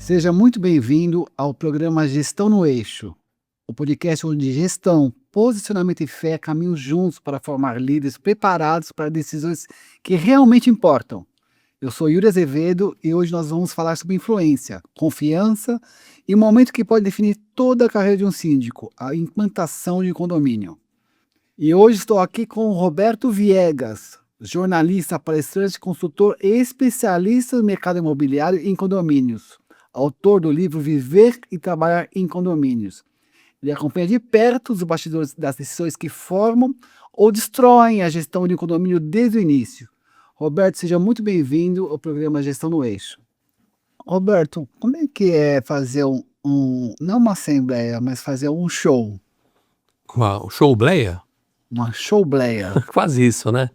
Seja muito bem-vindo ao programa Gestão no Eixo, o podcast onde gestão, posicionamento e fé caminham juntos para formar líderes preparados para decisões que realmente importam. Eu sou Yuri Azevedo e hoje nós vamos falar sobre influência, confiança e um momento que pode definir toda a carreira de um síndico, a implantação de condomínio. E hoje estou aqui com o Roberto Viegas, jornalista, palestrante, consultor e especialista no mercado imobiliário em condomínios, autor do livro Viver e Trabalhar em Condomínios. Ele acompanha de perto os bastidores das decisões que formam ou destroem a gestão de um condomínio desde o início. Roberto, seja muito bem-vindo ao programa Gestão no Eixo. Roberto, como é que é fazer não uma assembleia, mas fazer um show, O showbleia? uma showbleia? Quase isso, né?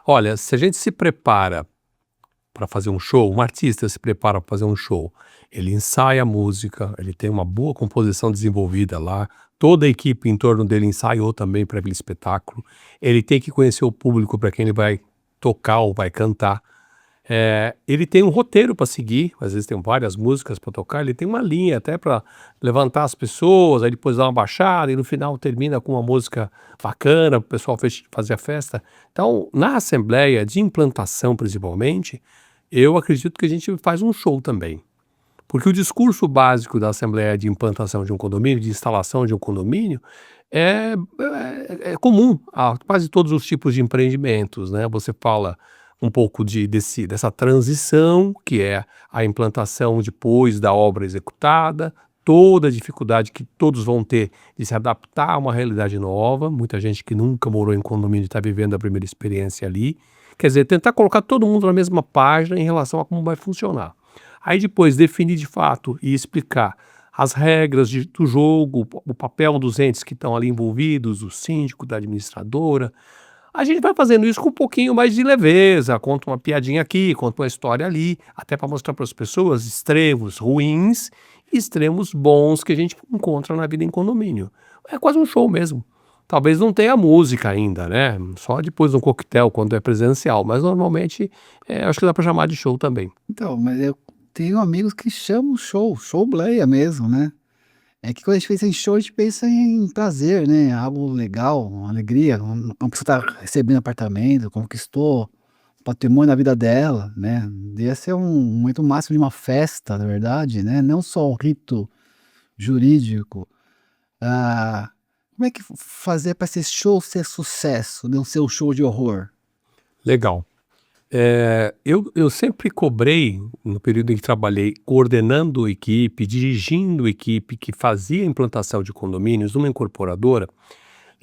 Olha, se a gente se prepara para fazer um show, um artista se prepara para fazer um show, ele ensaia a música, ele tem uma boa composição desenvolvida lá, toda a equipe em torno dele ensaiou também para aquele espetáculo, ele tem que conhecer o público para quem ele vai tocar ou vai cantar. Ele tem um roteiro para seguir, às vezes tem várias músicas para tocar, ele tem uma linha até para levantar as pessoas, aí depois dá uma baixada e no final termina com uma música bacana para o pessoal fazer a festa. Então, na assembleia de implantação principalmente, eu acredito que a gente faz um show também. Porque o discurso básico da assembleia de implantação de um condomínio, de instalação de um condomínio, é comum a quase todos os tipos de empreendimentos, né? Você fala um pouco dessa transição, que é a implantação depois da obra executada, toda a dificuldade que todos vão ter de se adaptar a uma realidade nova, muita gente que nunca morou em condomínio está vivendo a primeira experiência ali, quer dizer, tentar colocar todo mundo na mesma página em relação a como vai funcionar. Aí depois definir de fato e explicar as regras do jogo, o papel dos entes que estão ali envolvidos, do síndico, da administradora. A gente vai fazendo isso com um pouquinho mais de leveza, conta uma piadinha aqui, conta uma história ali, até para mostrar para as pessoas extremos ruins e extremos bons que a gente encontra na vida em condomínio. É quase um show mesmo. Talvez não tenha música ainda, né? Só depois de um coquetel, quando é presencial, mas normalmente acho que dá para chamar de show também. Então, mas eu tenho amigos que chamam showbleia mesmo, né? É que quando a gente pensa em show, a gente pensa em prazer, né? Algo legal, uma alegria. Uma pessoa tá recebendo apartamento, conquistou patrimônio da vida dela, né? Devia ser um momento máximo de uma festa, na verdade, né? Não só um rito jurídico. Ah, como é que fazer para esse show ser sucesso, não ser um show de horror? Legal. Eu sempre cobrei, no período em que trabalhei, coordenando equipe, dirigindo equipe que fazia a implantação de condomínios numa incorporadora,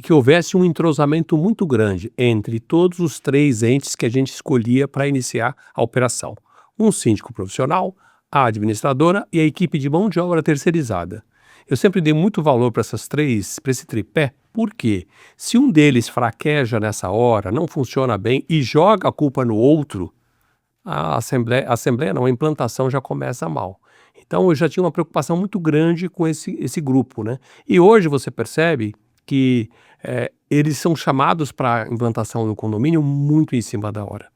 que houvesse um entrosamento muito grande entre todos os três entes que a gente escolhia para iniciar a operação. Um síndico profissional, a administradora e a equipe de mão de obra terceirizada. Eu sempre dei muito valor para esse tripé, porque se um deles fraqueja nessa hora, não funciona bem e joga a culpa no outro, a implantação já começa mal. Então eu já tinha uma preocupação muito grande com esse grupo, né? E hoje você percebe que eles são chamados para a implantação do condomínio muito em cima da hora.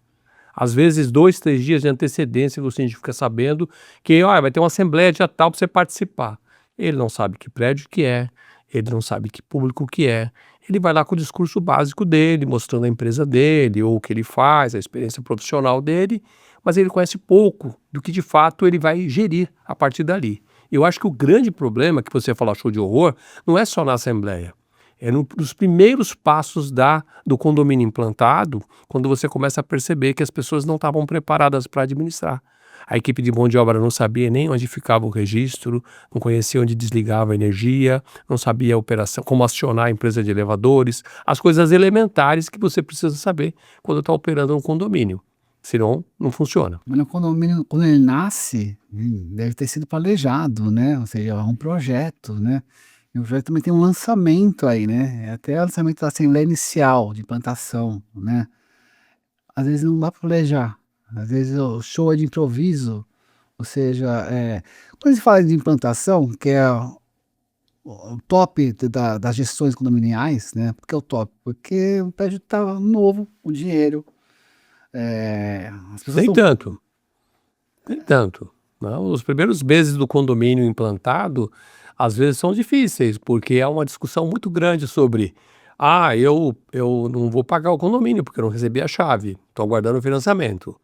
Às vezes 2, 3 dias de antecedência o síndico fica sabendo que vai ter uma assembleia dia tal para você participar. Ele não sabe que prédio que é, ele não sabe que público que é. Ele vai lá com o discurso básico dele, mostrando a empresa dele, ou o que ele faz, a experiência profissional dele, mas ele conhece pouco do que de fato ele vai gerir a partir dali. Eu acho que o grande problema que você fala show de horror não é só na assembleia. É nos primeiros passos do condomínio implantado, quando você começa a perceber que as pessoas não estavam preparadas para administrar. A equipe de mão de obra não sabia nem onde ficava o registro, não conhecia onde desligava a energia, não sabia a operação, como acionar a empresa de elevadores, as coisas elementares que você precisa saber quando está operando um condomínio. Senão, não funciona. Mas no condomínio, quando ele nasce, deve ter sido planejado, né? Ou seja, é um projeto, né? E o projeto também tem um lançamento aí, né? Até o lançamento da assembleia inicial de implantação, né? Às vezes não dá para planejar. Às vezes o show é de improviso. Ou seja, quando se fala de implantação, que é o top das gestões condominiais, né? Por que é o top? Porque o prédio está novo, o dinheiro. As pessoas Nem estão. tanto, nem tanto. Não, os primeiros meses do condomínio implantado, às vezes são difíceis, porque é uma discussão muito grande sobre: "Ah, eu não vou pagar o condomínio, porque eu não recebi a chave, estou aguardando o financiamento".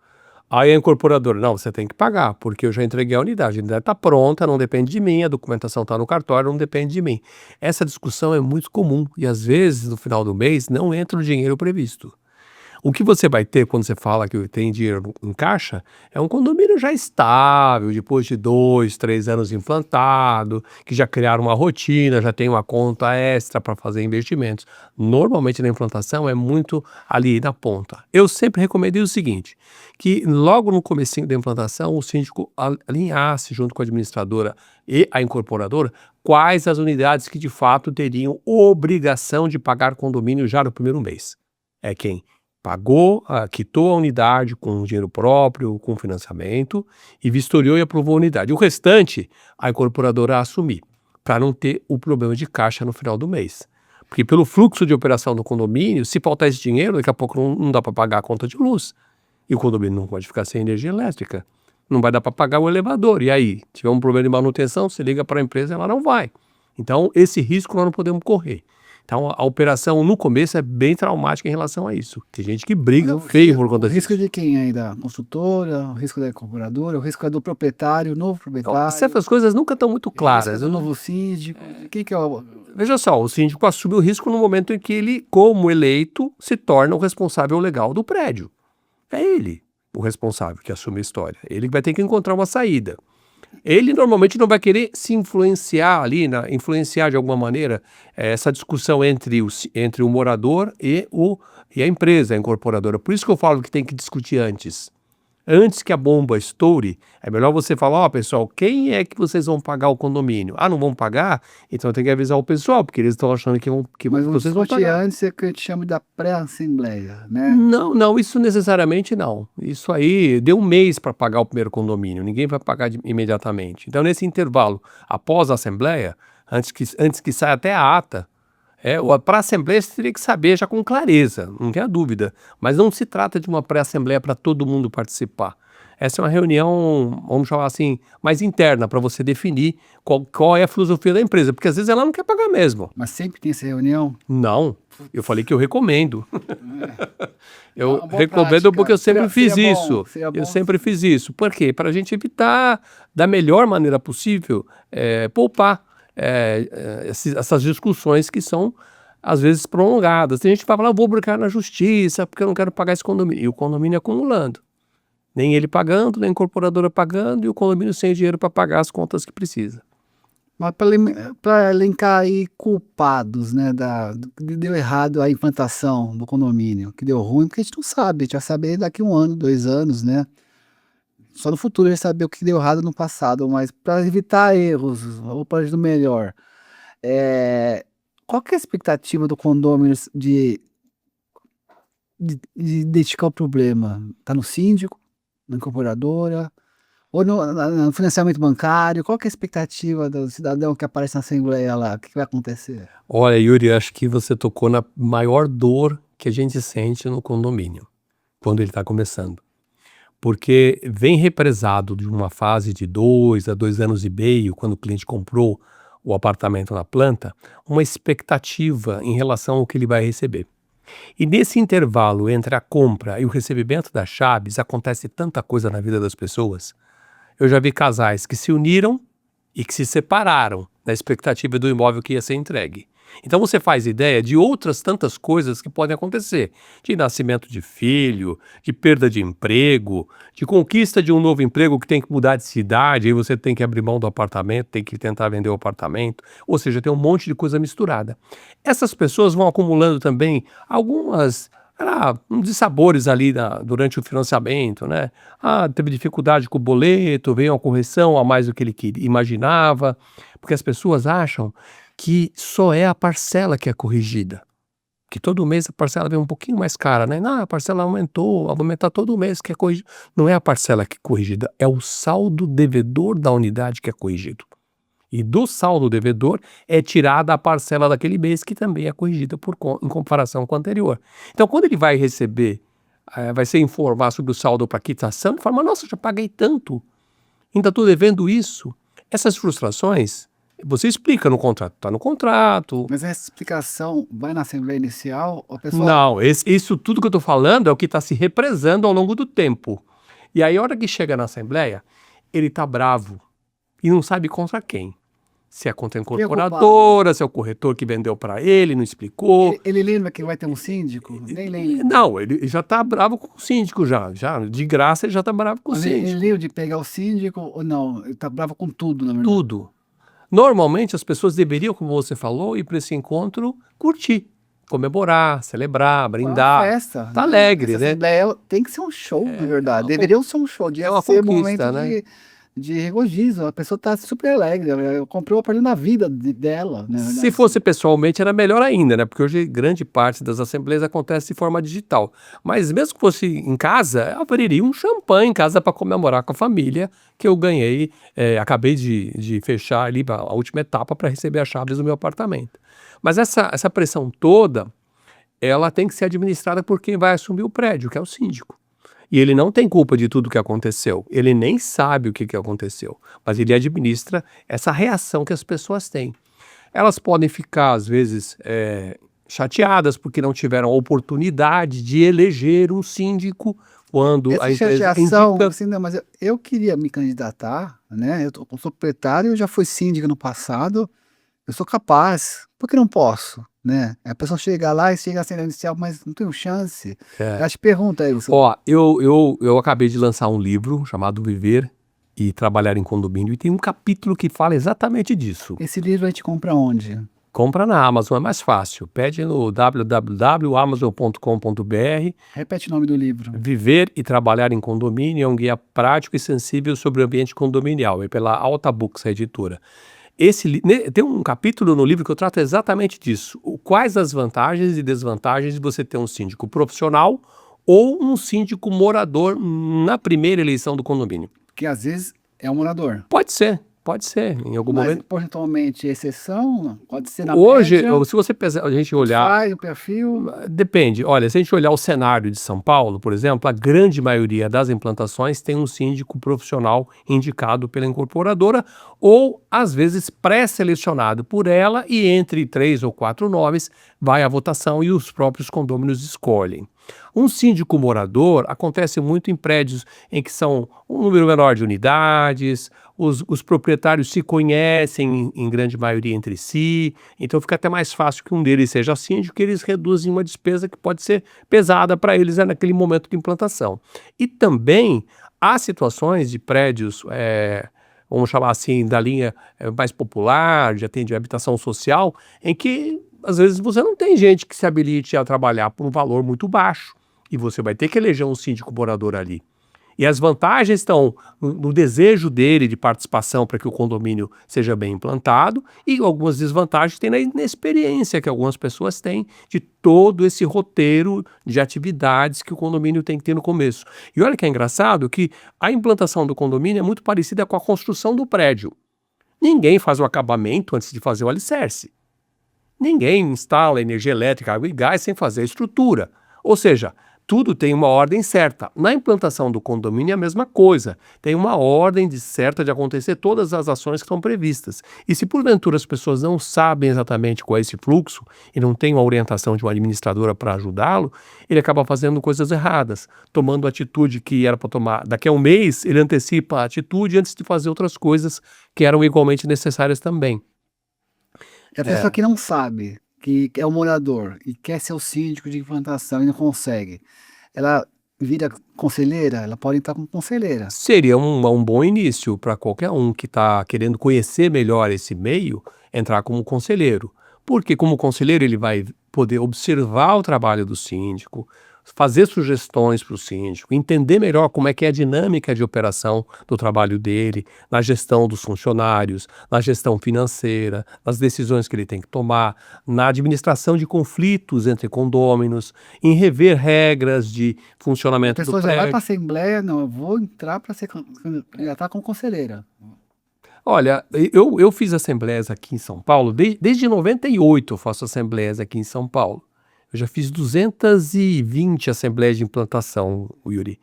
Aí a incorporadora: "Não, você tem que pagar, porque eu já entreguei a unidade está pronta, não depende de mim, a documentação está no cartório, não depende de mim". Essa discussão é muito comum e, às vezes, no final do mês, não entra o dinheiro previsto. O que você vai ter quando você fala que tem dinheiro em caixa, é um condomínio já estável, depois de 2, 3 anos implantado, que já criaram uma rotina, já tem uma conta extra para fazer investimentos. Normalmente na implantação é muito ali na ponta. Eu sempre recomendei o seguinte, que logo no comecinho da implantação o síndico alinhasse junto com a administradora e a incorporadora quais as unidades que de fato teriam obrigação de pagar condomínio já no primeiro mês. É quem pagou, quitou a unidade com dinheiro próprio, com financiamento, e vistoriou e aprovou a unidade. O restante, a incorporadora assumir, para não ter o problema de caixa no final do mês. Porque pelo fluxo de operação do condomínio, se faltar esse dinheiro, daqui a pouco não dá para pagar a conta de luz. E o condomínio não pode ficar sem energia elétrica. Não vai dar para pagar o elevador. E aí, tiver um problema de manutenção, você liga para a empresa e ela não vai. Então, esse risco nós não podemos correr. Então, a operação no começo é bem traumática em relação a isso. Tem gente que Mas briga o feio por conta o risco disso. de quem aí? Da construtora, o risco da incorporadora, o risco é do proprietário, novo Então, proprietário, certas coisas nunca estão muito o risco é claras. do novo síndico, de quem que é o... Veja só, o síndico assume o risco no momento em que ele, como eleito, se torna o responsável legal do prédio. É ele o responsável que assume a história. Ele vai ter que encontrar uma saída. Ele normalmente não vai querer se influenciar ali, influenciar de alguma maneira essa discussão entre o morador e a empresa, a incorporadora. Por isso que eu falo que tem que discutir antes. Antes que a bomba estoure, é melhor você falar: ó, pessoal, quem é que vocês vão pagar o condomínio? Ah, não vão pagar? Então tem que avisar o pessoal, porque eles estão achando que Mas vamos vocês vão discutir pagar. antes, é que a gente chama da pré-assembleia, né? Não, não, isso necessariamente não. Isso aí deu um mês para pagar o primeiro condomínio, ninguém vai pagar imediatamente. Então, nesse intervalo, após a assembleia, antes que saia até a ata, para a assembleia você teria que saber já com clareza, não tenha dúvida. Mas não se trata de uma pré-assembleia para todo mundo participar. Essa é uma reunião, vamos chamar assim, mais interna, para você definir qual é a filosofia da empresa, porque às vezes ela não quer pagar mesmo. Mas sempre tem essa reunião. Não, eu falei que eu recomendo. É uma Eu boa recomendo porque prática. eu sempre fiz Seria bom, isso. seria Eu bom. sempre fiz isso. Por quê? Para a gente evitar, da melhor maneira possível, poupar essas discussões que são, às vezes, prolongadas. Tem gente que fala: "Eu vou brigar na justiça porque eu não quero pagar esse condomínio". E o condomínio acumulando. Nem ele pagando, nem a incorporadora pagando, e o condomínio sem dinheiro para pagar as contas que precisa. Mas para elencar aí culpados, né, do que deu errado a implantação do condomínio, que deu ruim, porque a gente não sabe, a gente vai saber daqui 1 ano, 2 anos, né? Só no futuro a gente saber o que deu errado no passado, mas para evitar erros ou para agir melhor, qual que é a expectativa do condomínio de identificar o problema? Tá no síndico, na incorporadora ou no financiamento bancário? Qual que é a expectativa do cidadão que aparece na assembleia lá? O que vai acontecer? Olha, Yuri, acho que você tocou na maior dor que a gente sente no condomínio, quando ele está começando. Porque vem represado de uma fase de 2 a 2 anos e meio, quando o cliente comprou o apartamento na planta, uma expectativa em relação ao que ele vai receber. E nesse intervalo entre a compra e o recebimento das chaves, acontece tanta coisa na vida das pessoas. Eu já vi casais que se uniram e que se separaram da expectativa do imóvel que ia ser entregue. Então você faz ideia de outras tantas coisas que podem acontecer, de nascimento de filho, de perda de emprego, de conquista de um novo emprego que tem que mudar de cidade, aí você tem que abrir mão do apartamento, tem que tentar vender o apartamento, ou seja, tem um monte de coisa misturada. Essas pessoas vão acumulando também algumas dissabores ali durante o financiamento, né? Teve dificuldade com o boleto, veio uma correção a mais do que ele imaginava, porque as pessoas acham que só é a parcela que é corrigida, que todo mês a parcela vem um pouquinho mais cara, né? Não, a parcela aumentou, vai aumentar todo mês que é corrigido. Não é a parcela que é corrigida, é o saldo devedor da unidade que é corrigido. E do saldo devedor é tirada a parcela daquele mês que também é corrigida em comparação com o anterior. Então, quando ele vai receber, vai ser informar sobre o saldo para quitação, ele fala: "Mas nossa, já paguei tanto". ainda estou devendo isso. Essas frustrações, você explica no contrato, está no contrato. Mas essa explicação vai na assembleia inicial, o pessoal... Não, isso tudo que eu estou falando é o que está se represando ao longo do tempo. E aí, a hora que chega na assembleia, ele está bravo e não sabe contra quem. Se é contra a incorporadora, se é o corretor que vendeu para ele, não explicou. Ele lembra que vai ter um síndico? Nem lembra. Não, ele já está bravo com o síndico já de graça ele já está bravo com o Mas síndico. ele lembra de pegar o síndico ou não? Ele está bravo com tudo, na verdade. Tudo. Normalmente as pessoas deveriam, como você falou, ir para esse encontro curtir, comemorar, celebrar, brindar. Uma festa. Tá alegre, Essa né? assembleia tem que ser um show, na verdade. Deveria ser um show, é uma ser conquista, momento né? de regozijo. A pessoa está super alegre. Ela comprou o aparelho na vida dela, na verdade. Se fosse pessoalmente era melhor ainda, né? Porque hoje grande parte das assembleias acontece de forma digital. Mas mesmo que fosse em casa, eu abriria um champanhe em casa para comemorar com a família que eu ganhei, acabei de fechar ali a última etapa para receber as chaves do meu apartamento. Mas essa pressão toda, ela tem que ser administrada por quem vai assumir o prédio, que é o síndico. E ele não tem culpa de tudo que aconteceu. Ele nem sabe o que aconteceu. Mas ele administra essa reação que as pessoas têm. Elas podem ficar, às vezes, chateadas porque não tiveram a oportunidade de eleger um síndico quando a Essa empresa chateação, indica... assim, não, mas eu queria me candidatar, né? Eu sou proprietário, eu já fui síndico no passado, eu sou capaz, por que não posso, né? A pessoa chega lá e chega a assembleia inicial, mas não tenho chance. Ela te pergunta isso. Ó, eu acabei de lançar um livro chamado Viver e Trabalhar em Condomínio e tem um capítulo que fala exatamente disso. Esse livro a gente compra onde? Compra na Amazon, é mais fácil. Pede no www.amazon.com.br. Repete o nome do livro. Viver e Trabalhar em Condomínio é um guia prático e sensível sobre o ambiente condominial. É pela Alta Books, a editora. Tem um capítulo no livro que eu trato exatamente disso. Quais as vantagens e desvantagens de você ter um síndico profissional ou um síndico morador na primeira eleição do condomínio. Que às vezes é um morador. Pode ser, em algum Mas momento. porcentualmente exceção, pode ser na Hoje, média, se você a gente olhar, faz o perfil. depende. Olha, se a gente olhar o cenário de São Paulo, por exemplo, a grande maioria das implantações tem um síndico profissional indicado pela incorporadora ou, às vezes, pré-selecionado por ela e entre 3 ou 4 nomes vai à votação e os próprios condôminos escolhem. Um síndico morador acontece muito em prédios em que são um número menor de unidades, os proprietários se conhecem em grande maioria entre si, então fica até mais fácil que um deles seja síndico, que eles reduzem uma despesa que pode ser pesada para eles naquele momento de implantação. E também há situações de prédios, vamos chamar assim, da linha mais popular, de habitação social, em que às vezes você não tem gente que se habilite a trabalhar por um valor muito baixo e você vai ter que eleger um síndico morador ali. E as vantagens estão no desejo dele de participação para que o condomínio seja bem implantado e algumas desvantagens tem na inexperiência que algumas pessoas têm de todo esse roteiro de atividades que o condomínio tem que ter no começo. E olha que é engraçado que a implantação do condomínio é muito parecida com a construção do prédio. Ninguém faz o acabamento antes de fazer o alicerce. Ninguém instala energia elétrica, água e gás sem fazer a estrutura. Ou seja, tudo tem uma ordem certa. Na implantação do condomínio é a mesma coisa. Tem uma ordem certa de acontecer todas as ações que estão previstas. E se porventura as pessoas não sabem exatamente qual é esse fluxo e não tem uma orientação de uma administradora para ajudá-lo, ele acaba fazendo coisas erradas, tomando atitude que era para tomar daqui a um mês, ele antecipa a atitude antes de fazer outras coisas que eram igualmente necessárias também. A pessoa que não sabe, que é um morador e quer ser o síndico de implantação e não consegue, ela vira conselheira? Ela pode entrar como conselheira. Seria um bom início para qualquer um que está querendo conhecer melhor esse meio, entrar como conselheiro. Porque como conselheiro ele vai poder observar o trabalho do síndico, fazer sugestões para o síndico, entender melhor como é que é a dinâmica de operação do trabalho dele, na gestão dos funcionários, na gestão financeira, nas decisões que ele tem que tomar, na administração de conflitos entre condôminos, em rever regras de A funcionamento do pessoa já vai para a prédio. assembleia, não, eu vou entrar para ser candidatar como conselheira. Olha, eu fiz assembleias aqui em São Paulo, desde 98 eu faço assembleias aqui em São Paulo. Eu já fiz 220 assembleias de implantação, Yuri.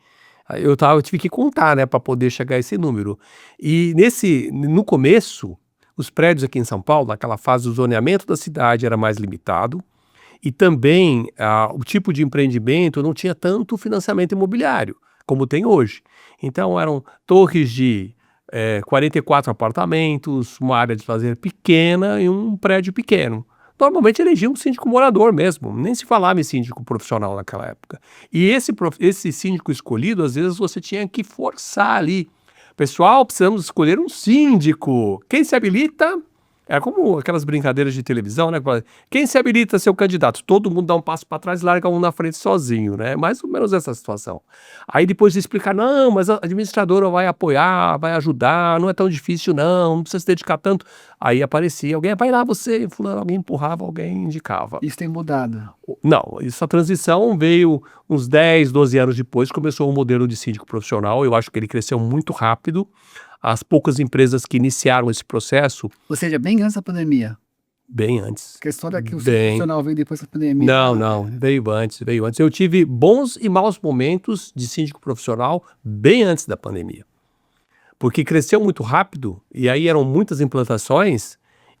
Eu tive que contar, né, para poder chegar a esse número. E no começo, os prédios aqui em São Paulo, naquela fase do zoneamento da cidade era mais limitado, e também o tipo de empreendimento não tinha tanto financiamento imobiliário, como tem hoje. Então eram torres de 44 apartamentos, uma área de lazer pequena e um prédio pequeno. Normalmente elegia um síndico morador mesmo, nem se falava em síndico profissional naquela época. E esse síndico escolhido, às vezes você tinha que forçar ali. Pessoal, precisamos escolher um síndico. Quem se habilita? É como aquelas brincadeiras de televisão, né? Quem se habilita a ser o candidato? Todo mundo dá um passo para trás e larga um na frente sozinho, né? Mais ou menos essa situação. Aí depois de explicar, não, mas a administradora vai apoiar, vai ajudar, não é tão difícil não precisa se dedicar tanto. Aí aparecia alguém, vai lá você, fulano, alguém empurrava, alguém indicava. Isso tem mudado. Não, essa transição veio uns 10, 12 anos depois, começou o modelo de síndico profissional, eu acho que ele cresceu muito rápido. As poucas empresas que iniciaram esse processo, Ou seja, bem antes da pandemia. bem antes. Porque a história é que o Bem. profissional veio depois da pandemia. Não, veio antes. Eu tive bons e maus momentos de síndico profissional bem antes da pandemia. Porque cresceu muito rápido e aí eram muitas implantações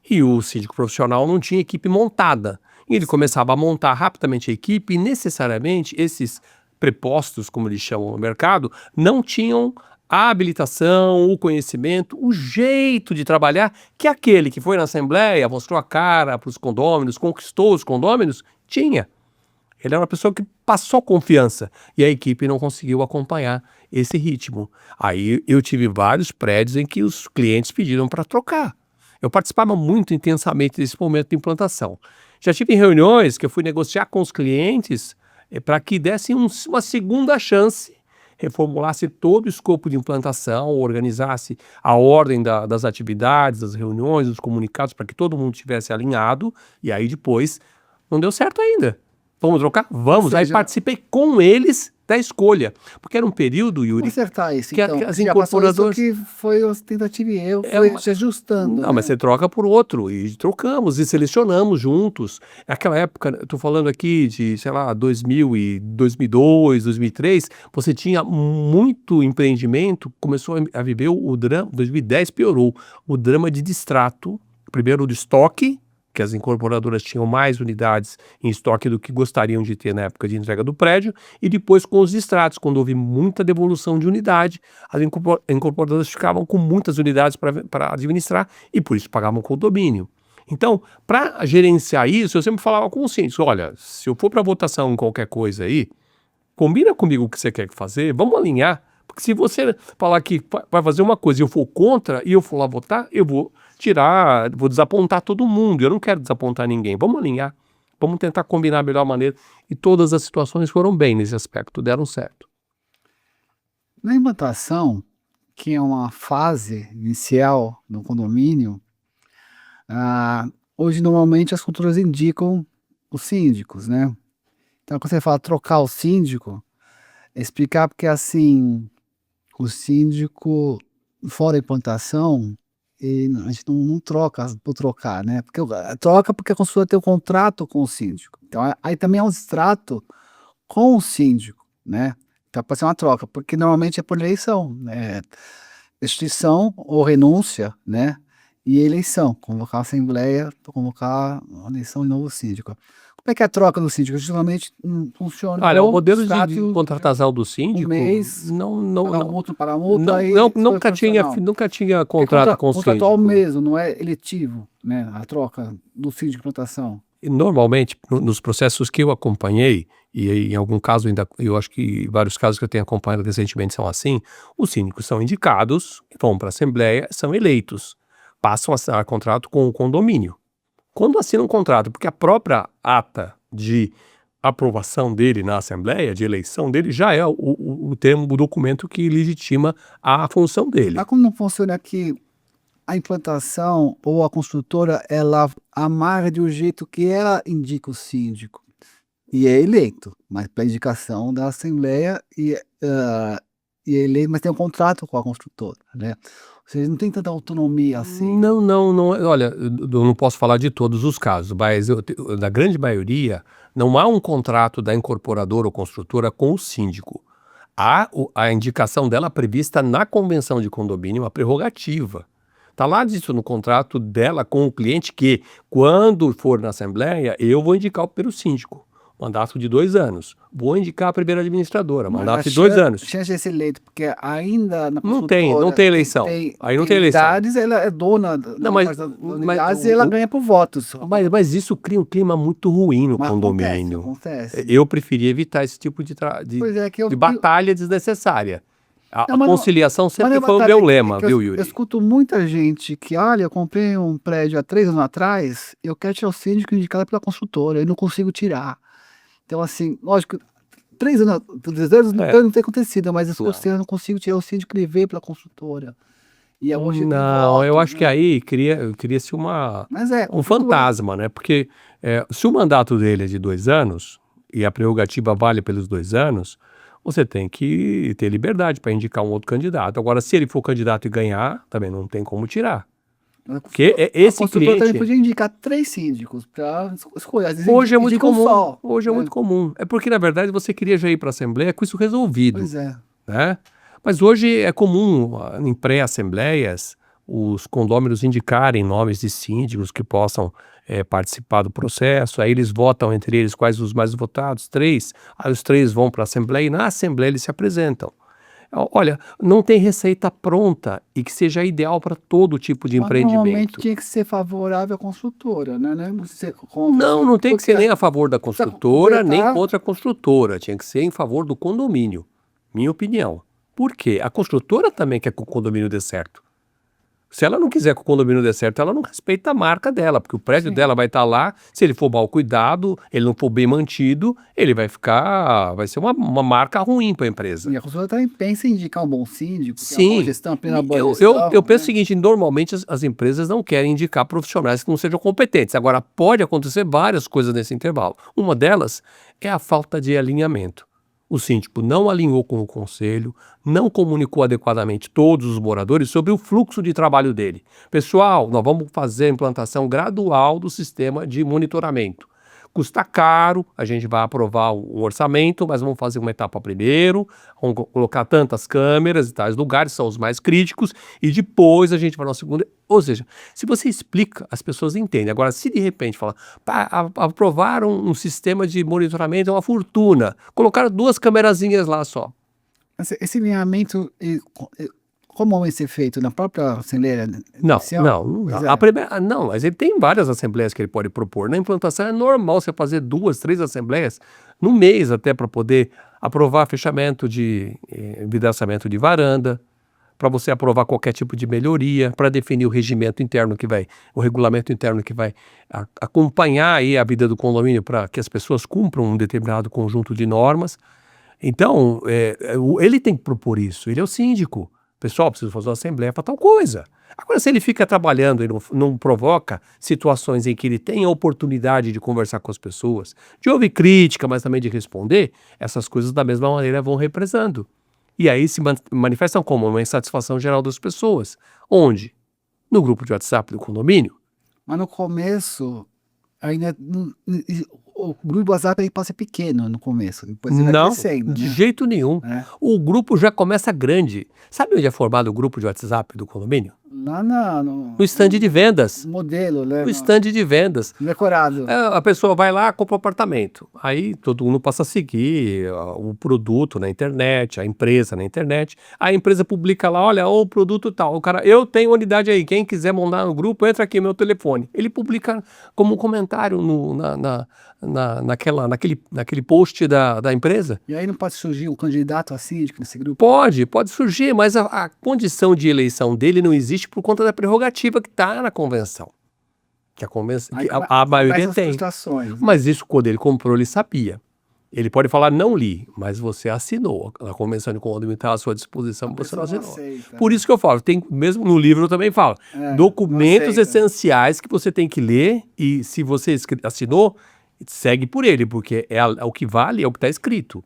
e o síndico profissional não tinha equipe montada. E ele começava a montar rapidamente a equipe e necessariamente esses prepostos, como eles chamam no mercado, não tinham a habilitação, o conhecimento, o jeito de trabalhar que aquele que foi na Assembleia, mostrou a cara para os condôminos, conquistou os condôminos, tinha. Ele era uma pessoa que passou confiança e a equipe não conseguiu acompanhar esse ritmo. Aí eu tive vários prédios em que os clientes pediram para trocar. Eu participava muito intensamente desse momento de implantação. Já tive reuniões que eu fui negociar com os clientes para que dessem uma segunda chance, reformulasse todo o escopo de implantação, organizasse a ordem das atividades, das reuniões, dos comunicados, para que todo mundo estivesse alinhado, e aí depois não deu certo ainda. Vamos trocar? Vamos. Aí participei com eles da escolha, porque era um período, Yuri, Vamos acertar isso, que então. as Já passou incorporadoras... isso que foi uma tentativa e erro, foi se ajustando. Não, né? mas você troca por outro, e trocamos, e selecionamos juntos. Naquela época, eu estou falando aqui de, sei lá, 2002, 2003, você tinha muito empreendimento, começou a viver o drama, 2010 piorou, o drama de distrato, primeiro do estoque, que as incorporadoras tinham mais unidades em estoque do que gostariam de ter na época de entrega do prédio, e depois com os distratos, quando houve muita devolução de unidade, as incorporadoras ficavam com muitas unidades para administrar e por isso pagavam condomínio. Então, para gerenciar isso, eu sempre falava com os síndicos, olha, se eu for para votação em qualquer coisa aí, combina comigo o que você quer fazer, vamos alinhar, porque se você falar que vai fazer uma coisa e eu for contra e eu for lá votar, eu vou vou desapontar todo mundo, eu não quero desapontar ninguém, vamos alinhar, vamos tentar combinar a melhor maneira, e todas as situações foram bem nesse aspecto, deram certo. Na implantação, que é uma fase inicial no condomínio, hoje normalmente as culturas indicam os síndicos, né? Então quando você fala trocar o síndico, é explicar porque assim, o síndico fora a implantação, a gente não troca por trocar, né? Porque troca porque a construtora tem um contrato com o síndico. Então aí também é um extrato com o síndico, né? Então pode ser uma troca, porque normalmente é por eleição, né? Destituição ou renúncia, né? E eleição, convocar a assembleia para convocar a eleição de novo síndico. Como é que é a troca do síndico? Geralmente funciona. Olha, o com modelo extrato de contratação do síndico, mês, pagar multa, aí nunca tinha contrato com o contratual síndico. mesmo, não é eletivo, né? A troca do síndico de plantação. E normalmente, nos processos que eu acompanhei, e em algum caso ainda, eu acho que vários casos que eu tenho acompanhado recentemente são assim, os síndicos são indicados, vão para a assembleia, são eleitos, passam a assinar contrato com o condomínio. Quando assinam um contrato, porque a própria ata de aprovação dele na assembleia, de eleição dele, já é o documento que legitima a função dele. Mas como não funciona aqui, a implantação ou a construtora, ela amarra de um jeito que ela indica o síndico e é eleito, mas para indicação da assembleia e é eleito, mas tem um contrato com a construtora, né? Vocês não têm tanta autonomia assim? Não, olha, eu não posso falar de todos os casos, mas na grande maioria, não há um contrato da incorporadora ou construtora com o síndico. A indicação dela prevista na convenção de condomínio, uma prerrogativa. Está lá disso no contrato dela com o cliente que, quando for na Assembleia, eu vou indicar o primeiro síndico. Mandato de 2 anos. Vou indicar a primeira administradora. Mandato de 2 anos. Chance de ser eleito, porque ainda na Não tem eleição. Aí não tem eleição. Unidades, ela é dona Não, mas unidades e ela ganha por votos. Mas isso cria um clima muito ruim no Mas condomínio. acontece. Eu preferia evitar esse tipo de Pois é, que de batalha desnecessária. A Não, mas não- conciliação sempre Mas é foi o batalha meu lema, que viu, eu Yuri? escuto muita gente que, olha, eu comprei um prédio há 3 anos atrás, eu quero tirar o síndico indicado pela construtora, eu não consigo tirar. Então, assim, lógico, 3 anos, 3 anos não tem acontecido, mas eu não consigo tirar o síndico que ele veio pela construtora. E hoje tem Não, eu votos, acho que né? aí cria-se Mas é, um fantasma, né? Porque se o mandato dele é de 2 anos e a prerrogativa vale pelos 2 anos, você tem que ter liberdade para indicar um outro candidato. Agora, se ele for candidato e ganhar, também não tem como tirar. Porque esse a construtora também cliente... podia indicar 3 síndicos para escolher. Às vezes Hoje é muito indicam comum. só, Hoje é né? muito comum. É porque, na verdade, você queria já ir para a Assembleia com isso resolvido, Pois é. né? Mas hoje é comum, em pré-assembleias, os condôminos indicarem nomes de síndicos que possam participar do processo. Aí eles votam entre eles quais os mais votados, 3. Aí os 3 vão para a Assembleia e na Assembleia eles se apresentam. Olha, não tem receita pronta e que seja ideal para todo tipo de Mas normalmente empreendimento. tinha que ser favorável à construtora, né? Ser contra, Não tem que ser nem a favor da construtora, nem completar. contra a construtora. Tinha que ser em favor do condomínio, minha opinião. Por quê? A construtora também quer que o condomínio dê certo. Se ela não quiser que o condomínio dê certo, ela não respeita a marca dela, porque o prédio Sim. dela vai estar lá, se ele for mal cuidado, ele não for bem mantido, ele vai ser uma marca ruim para a empresa. E a construtora também pensa em indicar um bom síndico, que é uma Sim, boa gestão, apenas boa eu gestão, penso o né? seguinte, normalmente as empresas não querem indicar profissionais que não sejam competentes. Agora, pode acontecer várias coisas nesse intervalo. Uma delas é a falta de alinhamento. O síndico não alinhou com o conselho, não comunicou adequadamente todos os moradores sobre o fluxo de trabalho dele. Pessoal, nós vamos fazer a implantação gradual do sistema de monitoramento. Custa caro, a gente vai aprovar um orçamento, mas vamos fazer uma etapa primeiro, vamos colocar tantas câmeras e tais lugares, são os mais críticos, e depois a gente vai na segunda. Ou seja, se você explica, as pessoas entendem. Agora, se de repente fala, aprovaram um sistema de monitoramento, é uma fortuna, colocaram 2 camerazinhas lá só. Esse alinhamento, como vai ser feito na própria Assembleia Não, inicial? não, Pois a é. primeira, não, mas ele tem várias assembleias que ele pode propor. Na implantação é normal você fazer 2, 3 assembleias no mês até para poder aprovar fechamento de vidraçamento de varanda, para você aprovar qualquer tipo de melhoria, para definir o regimento interno o regulamento interno que vai acompanhar aí a vida do condomínio para que as pessoas cumpram um determinado conjunto de normas. Então, ele tem que propor isso, ele é o síndico. Pessoal, preciso fazer uma assembleia para tal coisa. Agora, se ele fica trabalhando e não provoca situações em que ele tem a oportunidade de conversar com as pessoas, de ouvir crítica, mas também de responder, essas coisas da mesma maneira vão represando. E aí se manifestam como uma insatisfação geral das pessoas. Onde? No grupo de WhatsApp do condomínio. Mas no começo, ainda o grupo do WhatsApp aí pode ser pequeno no começo, depois ele vai Não, crescendo, de né? jeito nenhum. É. O grupo já começa grande. Sabe onde é formado o grupo de WhatsApp do condomínio? Lá no No stand de vendas. modelo, né? No stand de vendas. Decorado. A pessoa vai lá, compra um apartamento. Aí todo mundo passa a seguir o produto na internet, a empresa na internet. A empresa publica lá, olha, o produto tal. O cara, eu tenho unidade aí, quem quiser montar no grupo, entra aqui, meu telefone. Ele publica como um comentário naquele post da empresa. E aí não pode surgir um candidato a síndico nesse grupo? Pode surgir, mas a condição de eleição dele não existe por conta da prerrogativa que está na convenção. Que a maioria Essas tem. frustrações, né? Mas isso, quando ele comprou, ele sabia. Ele pode falar, não li, mas você assinou. A convenção de condomínio está à sua disposição, você não assinou. Aceita, Por isso que eu falo, mesmo no livro eu também falo, documentos não aceita. essenciais que você tem que ler e se você assinou, segue por ele, porque é o que vale, é o que está escrito.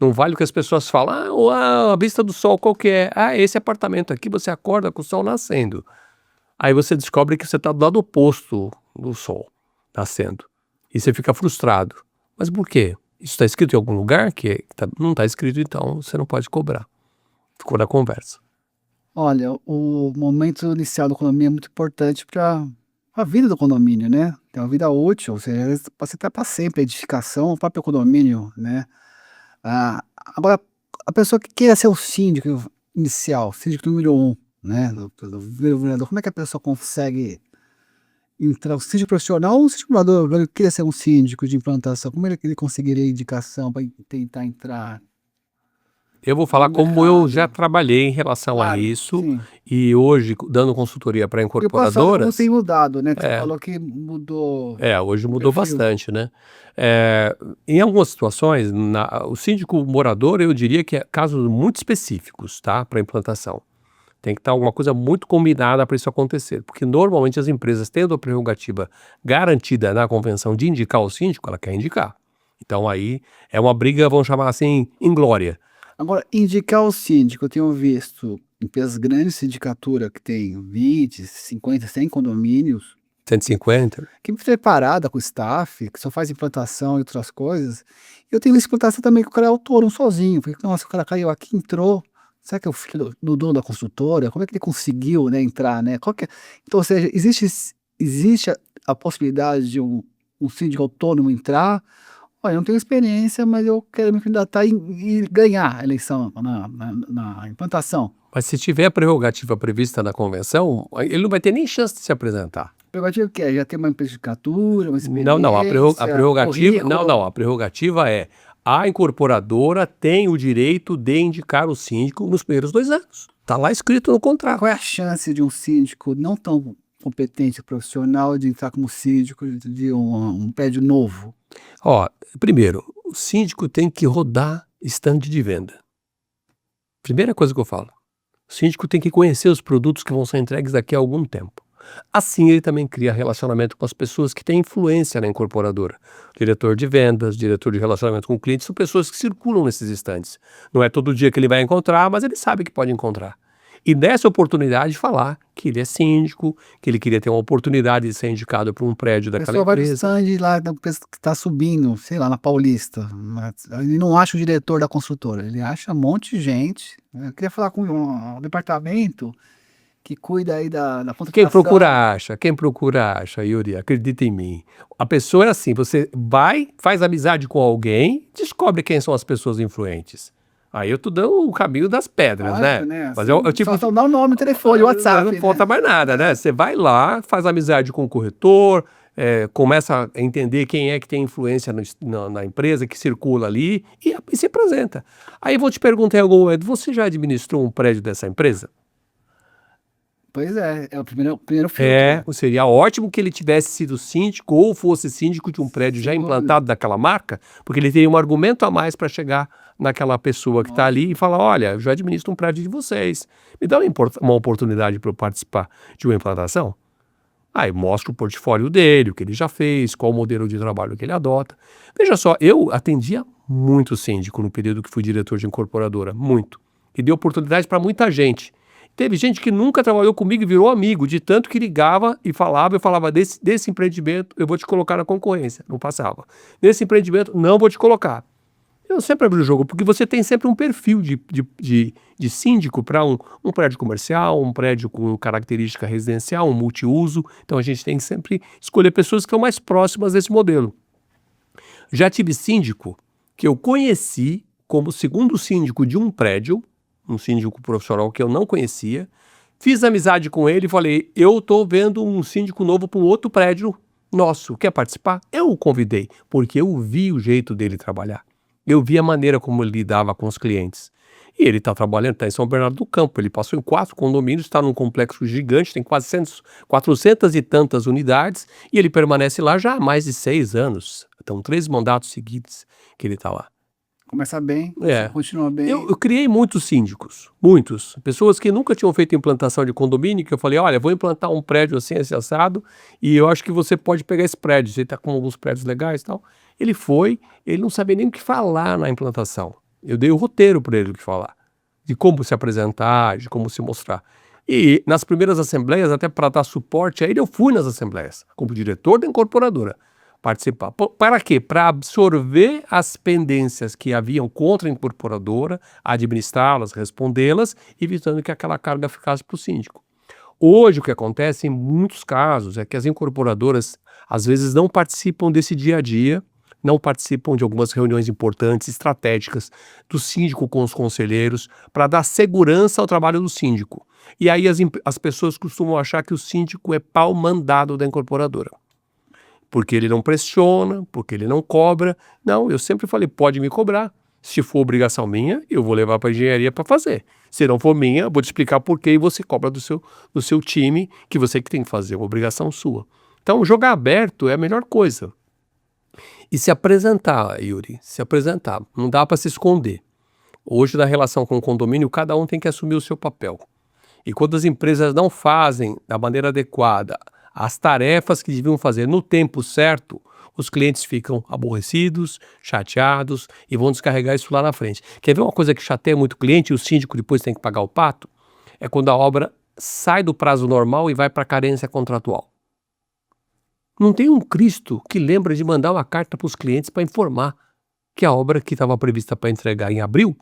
Não vale o que as pessoas falam, a vista do sol qual que é? Esse apartamento aqui você acorda com o sol nascendo. Aí você descobre que você está do lado oposto do sol nascendo. E você fica frustrado. Mas por quê? Isso está escrito em algum lugar? Não está escrito, então você não pode cobrar. Ficou na conversa. Olha, o momento inicial do condomínio é muito importante para a vida do condomínio, né. Tem uma vida útil, ou seja, às vezes pode ser até para sempre a edificação, o próprio condomínio, né. Agora, a pessoa que queira ser o síndico inicial, síndico número um, né, do vereador, como é que a pessoa consegue entrar, o síndico profissional ou o síndico morador, ele queria ser um síndico de implantação, como ele conseguiria indicação para tentar entrar Eu vou falar no como eu já mercado? trabalhei em relação a Claro, isso, sim. e hoje dando consultoria para E o passado como incorporadoras. tem mudado, né, que você É, falou que mudou hoje o mudou perfil. bastante, né. Em algumas situações, o síndico morador, eu diria que é casos muito específicos, tá, para implantação. Tem que estar alguma coisa muito combinada para isso acontecer, porque normalmente as empresas tendo a prerrogativa garantida na convenção de indicar o síndico, ela quer indicar. Então aí é uma briga, vamos chamar assim, inglória. Agora, indicar o síndico, eu tenho visto empresas grandes, sindicatura que tem 20, 50, 100 condomínios, 150. que é preparada com staff, que só faz implantação e outras coisas. Eu tenho visto implantação também que o cara é autônomo sozinho, porque, nossa, o cara caiu aqui, entrou, será que é o filho do dono da construtora? Como é que ele conseguiu, né, entrar, né? Qual que é? Então, ou seja, existe a possibilidade de um síndico autônomo entrar. Olha, eu não tenho experiência, mas eu quero me candidatar e ganhar a eleição na implantação. Mas se tiver a prerrogativa prevista na convenção, ele não vai ter nem chance de se apresentar. A prerrogativa o quê? Já tem uma implantatura, uma Não, a experiência, prerrogativa currículo? a prerrogativa é: a incorporadora tem o direito de indicar o síndico nos primeiros 2 anos. Está lá escrito no contrato. Qual é a chance de um síndico não tão competente, profissional, de entrar como síndico de um prédio novo? Ó, primeiro, o síndico tem que rodar estande de venda. Primeira coisa que eu falo. O síndico tem que conhecer os produtos que vão ser entregues daqui a algum tempo. Assim, ele também cria relacionamento com as pessoas que têm influência na incorporadora. Diretor de vendas, diretor de relacionamento com clientes, são pessoas que circulam nesses estandes. Não é todo dia que ele vai encontrar, mas ele sabe que pode encontrar. E nessa oportunidade falar que ele é síndico, que ele queria ter uma oportunidade de ser indicado para um prédio A daquela pessoa vai no empresa. stand lá da empresa que está subindo, sei lá, na Paulista, ele não acha o diretor da construtora, ele acha um monte de gente, né. Eu queria falar com o departamento que cuida aí da contratação. Quem procura acha, Yuri, acredita em mim. A pessoa é assim, você vai, faz amizade com alguém, descobre quem são as pessoas influentes. Aí eu tô dando o caminho das pedras, Lógico, né. né, Mas é o tipo só de dá o nome, o telefone, o não WhatsApp, né. falta mais nada, né. Você vai lá, faz amizade com o corretor, começa a entender quem é que tem influência na empresa, que circula ali, e se apresenta. Aí vou te perguntar em algum momento: "Você já administrou um prédio dessa empresa?" Pois é, é o primeiro filtro, Seria ótimo que ele tivesse sido síndico ou fosse síndico de um prédio já sem dúvida. implantado daquela marca, porque ele teria um argumento a mais para chegar naquela pessoa que está ali e Lógico. falar: "Olha, eu já administro um prédio de vocês, me dá uma oportunidade para eu participar de uma implantação?" Aí mostra o portfólio dele, o que ele já fez, qual o modelo de trabalho que ele adota. Veja só, eu atendia muito síndico no período que fui diretor de incorporadora, muito. E dei oportunidade para muita gente. Teve gente que nunca trabalhou comigo e virou amigo, de tanto que ligava e falava, eu falava: desse empreendimento eu vou te colocar na concorrência. Não passava. Nesse empreendimento não vou te colocar. Eu sempre abri o jogo, porque você tem sempre um perfil de síndico para um prédio comercial, um prédio com característica residencial, um multiuso. Então a gente tem que sempre escolher pessoas que estão mais próximas desse modelo. Já tive síndico que eu conheci como segundo síndico de um prédio, um síndico profissional que eu não conhecia, fiz amizade com ele e falei: "Eu estou vendo um síndico novo para um outro prédio nosso, quer participar?" Eu o convidei, porque eu vi o jeito dele trabalhar. Eu vi a maneira como ele lidava com os clientes. E ele está trabalhando, está em São Bernardo do Campo, ele passou em 4 condomínios, está num complexo gigante, tem quase 400 e tantas unidades, e ele permanece lá já há mais de 6 anos. Então 3 mandatos seguidos que ele está lá. Começa bem, É. continua bem. Eu criei muitos síndicos, muitos. Pessoas que nunca tinham feito implantação de condomínio, que eu falei: "Olha, vou implantar um prédio assim, assim, assado, e eu acho que você pode pegar esse prédio, você está com alguns prédios legais e tal." Ele foi, ele não sabia nem o que falar na implantação. Eu dei o roteiro para ele o que falar, de como se apresentar, de como se mostrar. E nas primeiras assembleias, até para dar suporte a ele, eu fui nas assembleias, como diretor da incorporadora, participar. Para quê? Para absorver as pendências que haviam contra a incorporadora, administrá-las, respondê-las, evitando que aquela carga ficasse para o síndico. Hoje, o que acontece em muitos casos é que as incorporadoras, às vezes, não participam desse dia a dia, não participam de algumas reuniões importantes, estratégicas, do síndico com os conselheiros, para dar segurança ao trabalho do síndico. E aí as pessoas costumam achar que o síndico é pau mandado da incorporadora. Porque ele não pressiona, porque ele não cobra. Não, eu sempre falei, pode me cobrar. Se for obrigação minha, eu vou levar para a engenharia para fazer. Se não for minha, eu vou te explicar por que você cobra do seu time, que você que tem que fazer, é uma obrigação sua. Então, jogar aberto é a melhor coisa. E se apresentar, Yuri, se apresentar. Não dá para se esconder. Hoje, na relação com o condomínio, cada um tem que assumir o seu papel. E quando as empresas não fazem da maneira adequada as tarefas que deviam fazer no tempo certo, os clientes ficam aborrecidos, chateados e vão descarregar isso lá na frente. Quer ver uma coisa que chateia muito o cliente e o síndico depois tem que pagar o pato? É quando a obra sai do prazo normal e vai para a carência contratual. Não tem um Cristo que lembra de mandar uma carta para os clientes para informar que a obra que estava prevista para entregar em abril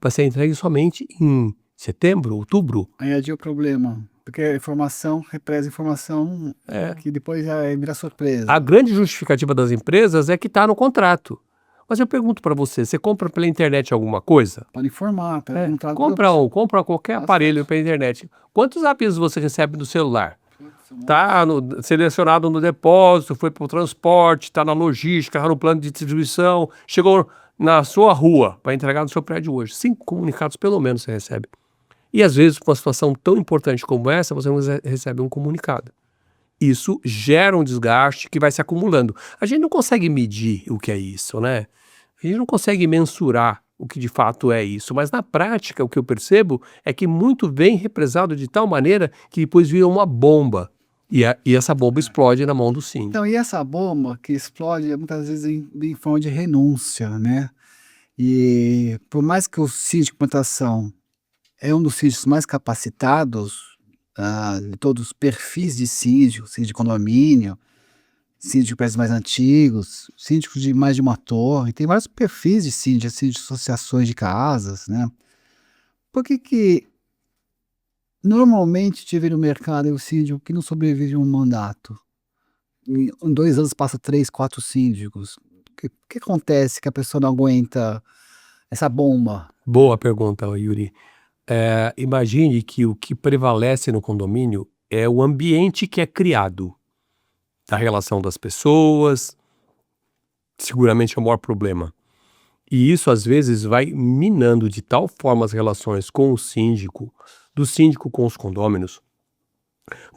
vai ser entregue somente em setembro, outubro. Aí é o problema, porque a informação represa informação que depois vira surpresa. A grande justificativa das empresas é que está no contrato. Mas eu pergunto para você compra pela internet alguma coisa? Para informar, para contrato. Compra qualquer aparelho pela internet. Quantos avisos você recebe no celular? Está selecionado no depósito, foi para o transporte, está na logística, está no plano de distribuição, chegou na sua rua para entregar no seu prédio hoje. 5 comunicados pelo menos você recebe. E às vezes, com uma situação tão importante como essa, você não recebe um comunicado. Isso gera um desgaste que vai se acumulando. A gente não consegue medir o que é isso, né? A gente não consegue mensurar o que de fato é isso, mas na prática o que eu percebo é que muito vem represado de tal maneira que depois vira uma bomba. E essa bomba explode na mão do síndico. Então, e essa bomba que explode muitas vezes em forma de renúncia, né? E por mais que o síndico de plantação é um dos síndicos mais capacitados de todos os perfis de síndico, síndico de condomínio, síndico de prédios mais antigos, síndico de mais de uma torre, tem vários perfis de síndico de associações de casas, né? Por que normalmente tive no mercado o síndico que não sobrevive a um mandato? Em 2 anos passa 3, 4 síndicos. O que acontece que a pessoa não aguenta essa bomba? Boa pergunta, Yuri. Imagine que o que prevalece no condomínio é o ambiente que é criado. A relação das pessoas, seguramente é o maior problema. E isso às vezes vai minando de tal forma as relações com o síndico, do síndico com os condôminos,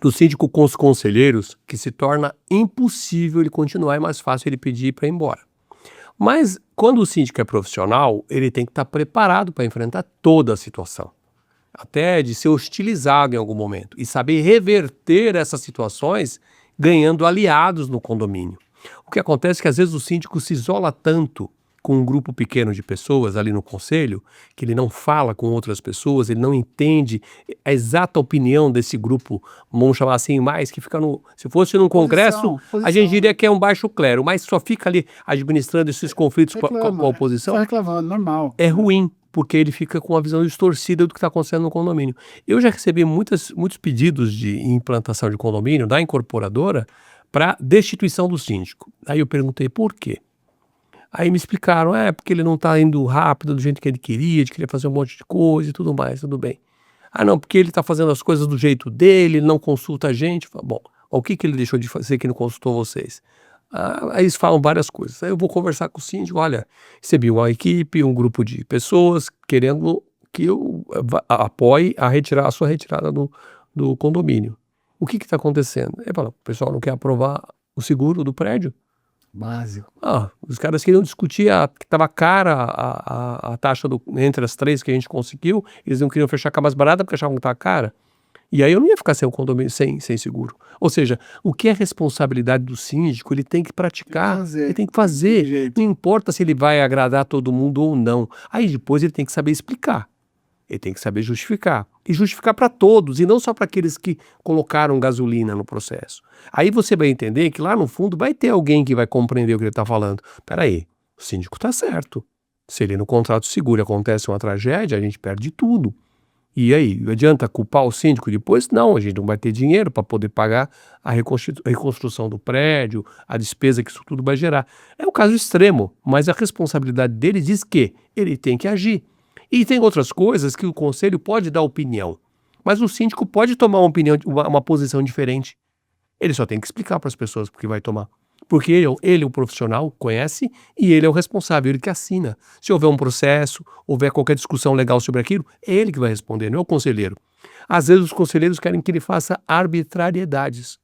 do síndico com os conselheiros, que se torna impossível ele continuar, é mais fácil ele pedir para ir embora. Mas quando o síndico é profissional, ele tem que estar preparado para enfrentar toda a situação. Até de ser hostilizado em algum momento e saber reverter essas situações ganhando aliados no condomínio. O que acontece é que às vezes o síndico se isola tanto com um grupo pequeno de pessoas ali no conselho, que ele não fala com outras pessoas, ele não entende a exata opinião desse grupo, vamos chamar assim, mais que fica no... Se fosse num congresso, a gente diria que é um baixo clero, mas só fica ali administrando esses conflitos com a oposição. Só reclamando, normal. É ruim, porque ele fica com uma visão distorcida do que está acontecendo no condomínio. Eu já recebi muitos pedidos de implantação de condomínio da incorporadora para destituição do síndico. Aí eu perguntei por quê. Aí me explicaram, porque ele não está indo rápido do jeito que ele queria fazer um monte de coisa e tudo mais, tudo bem. Não, porque ele está fazendo as coisas do jeito dele, ele não consulta a gente. Bom, o que ele deixou de fazer que não consultou vocês? Aí eles falam várias coisas. Aí eu vou conversar com o síndico, olha, recebi uma equipe, um grupo de pessoas querendo que eu apoie a sua retirada do condomínio. O que está acontecendo? Ele fala, o pessoal não quer aprovar o seguro do prédio? Básico. Os caras queriam discutir que estava cara a taxa entre as 3 que a gente conseguiu, eles não queriam fechar com a mais barata porque achavam que estava cara. E aí eu não ia ficar sem o condomínio, sem seguro. Ou seja, o que é responsabilidade do síndico, ele tem que praticar, ele tem que fazer. Não importa se ele vai agradar todo mundo ou não. Aí depois ele tem que saber explicar, ele tem que saber justificar. e justificar para todos, e não só para aqueles que colocaram gasolina no processo. Aí você vai entender que lá no fundo vai ter alguém que vai compreender o que ele está falando. Peraí, o síndico está certo. Se ele no contrato seguro acontece uma tragédia, a gente perde tudo. E aí, adianta culpar o síndico depois? Não, a gente não vai ter dinheiro para poder pagar a reconstrução do prédio, a despesa que isso tudo vai gerar. É um caso extremo, mas a responsabilidade dele diz que ele tem que agir. E tem outras coisas que o conselho pode dar opinião, mas o síndico pode tomar uma posição diferente. Ele só tem que explicar para as pessoas porque vai tomar. Porque ele, o profissional, conhece e ele é o responsável, ele que assina. Se houver um processo, houver qualquer discussão legal sobre aquilo, é ele que vai responder, não é o conselheiro. Às vezes os conselheiros querem que ele faça arbitrariedades.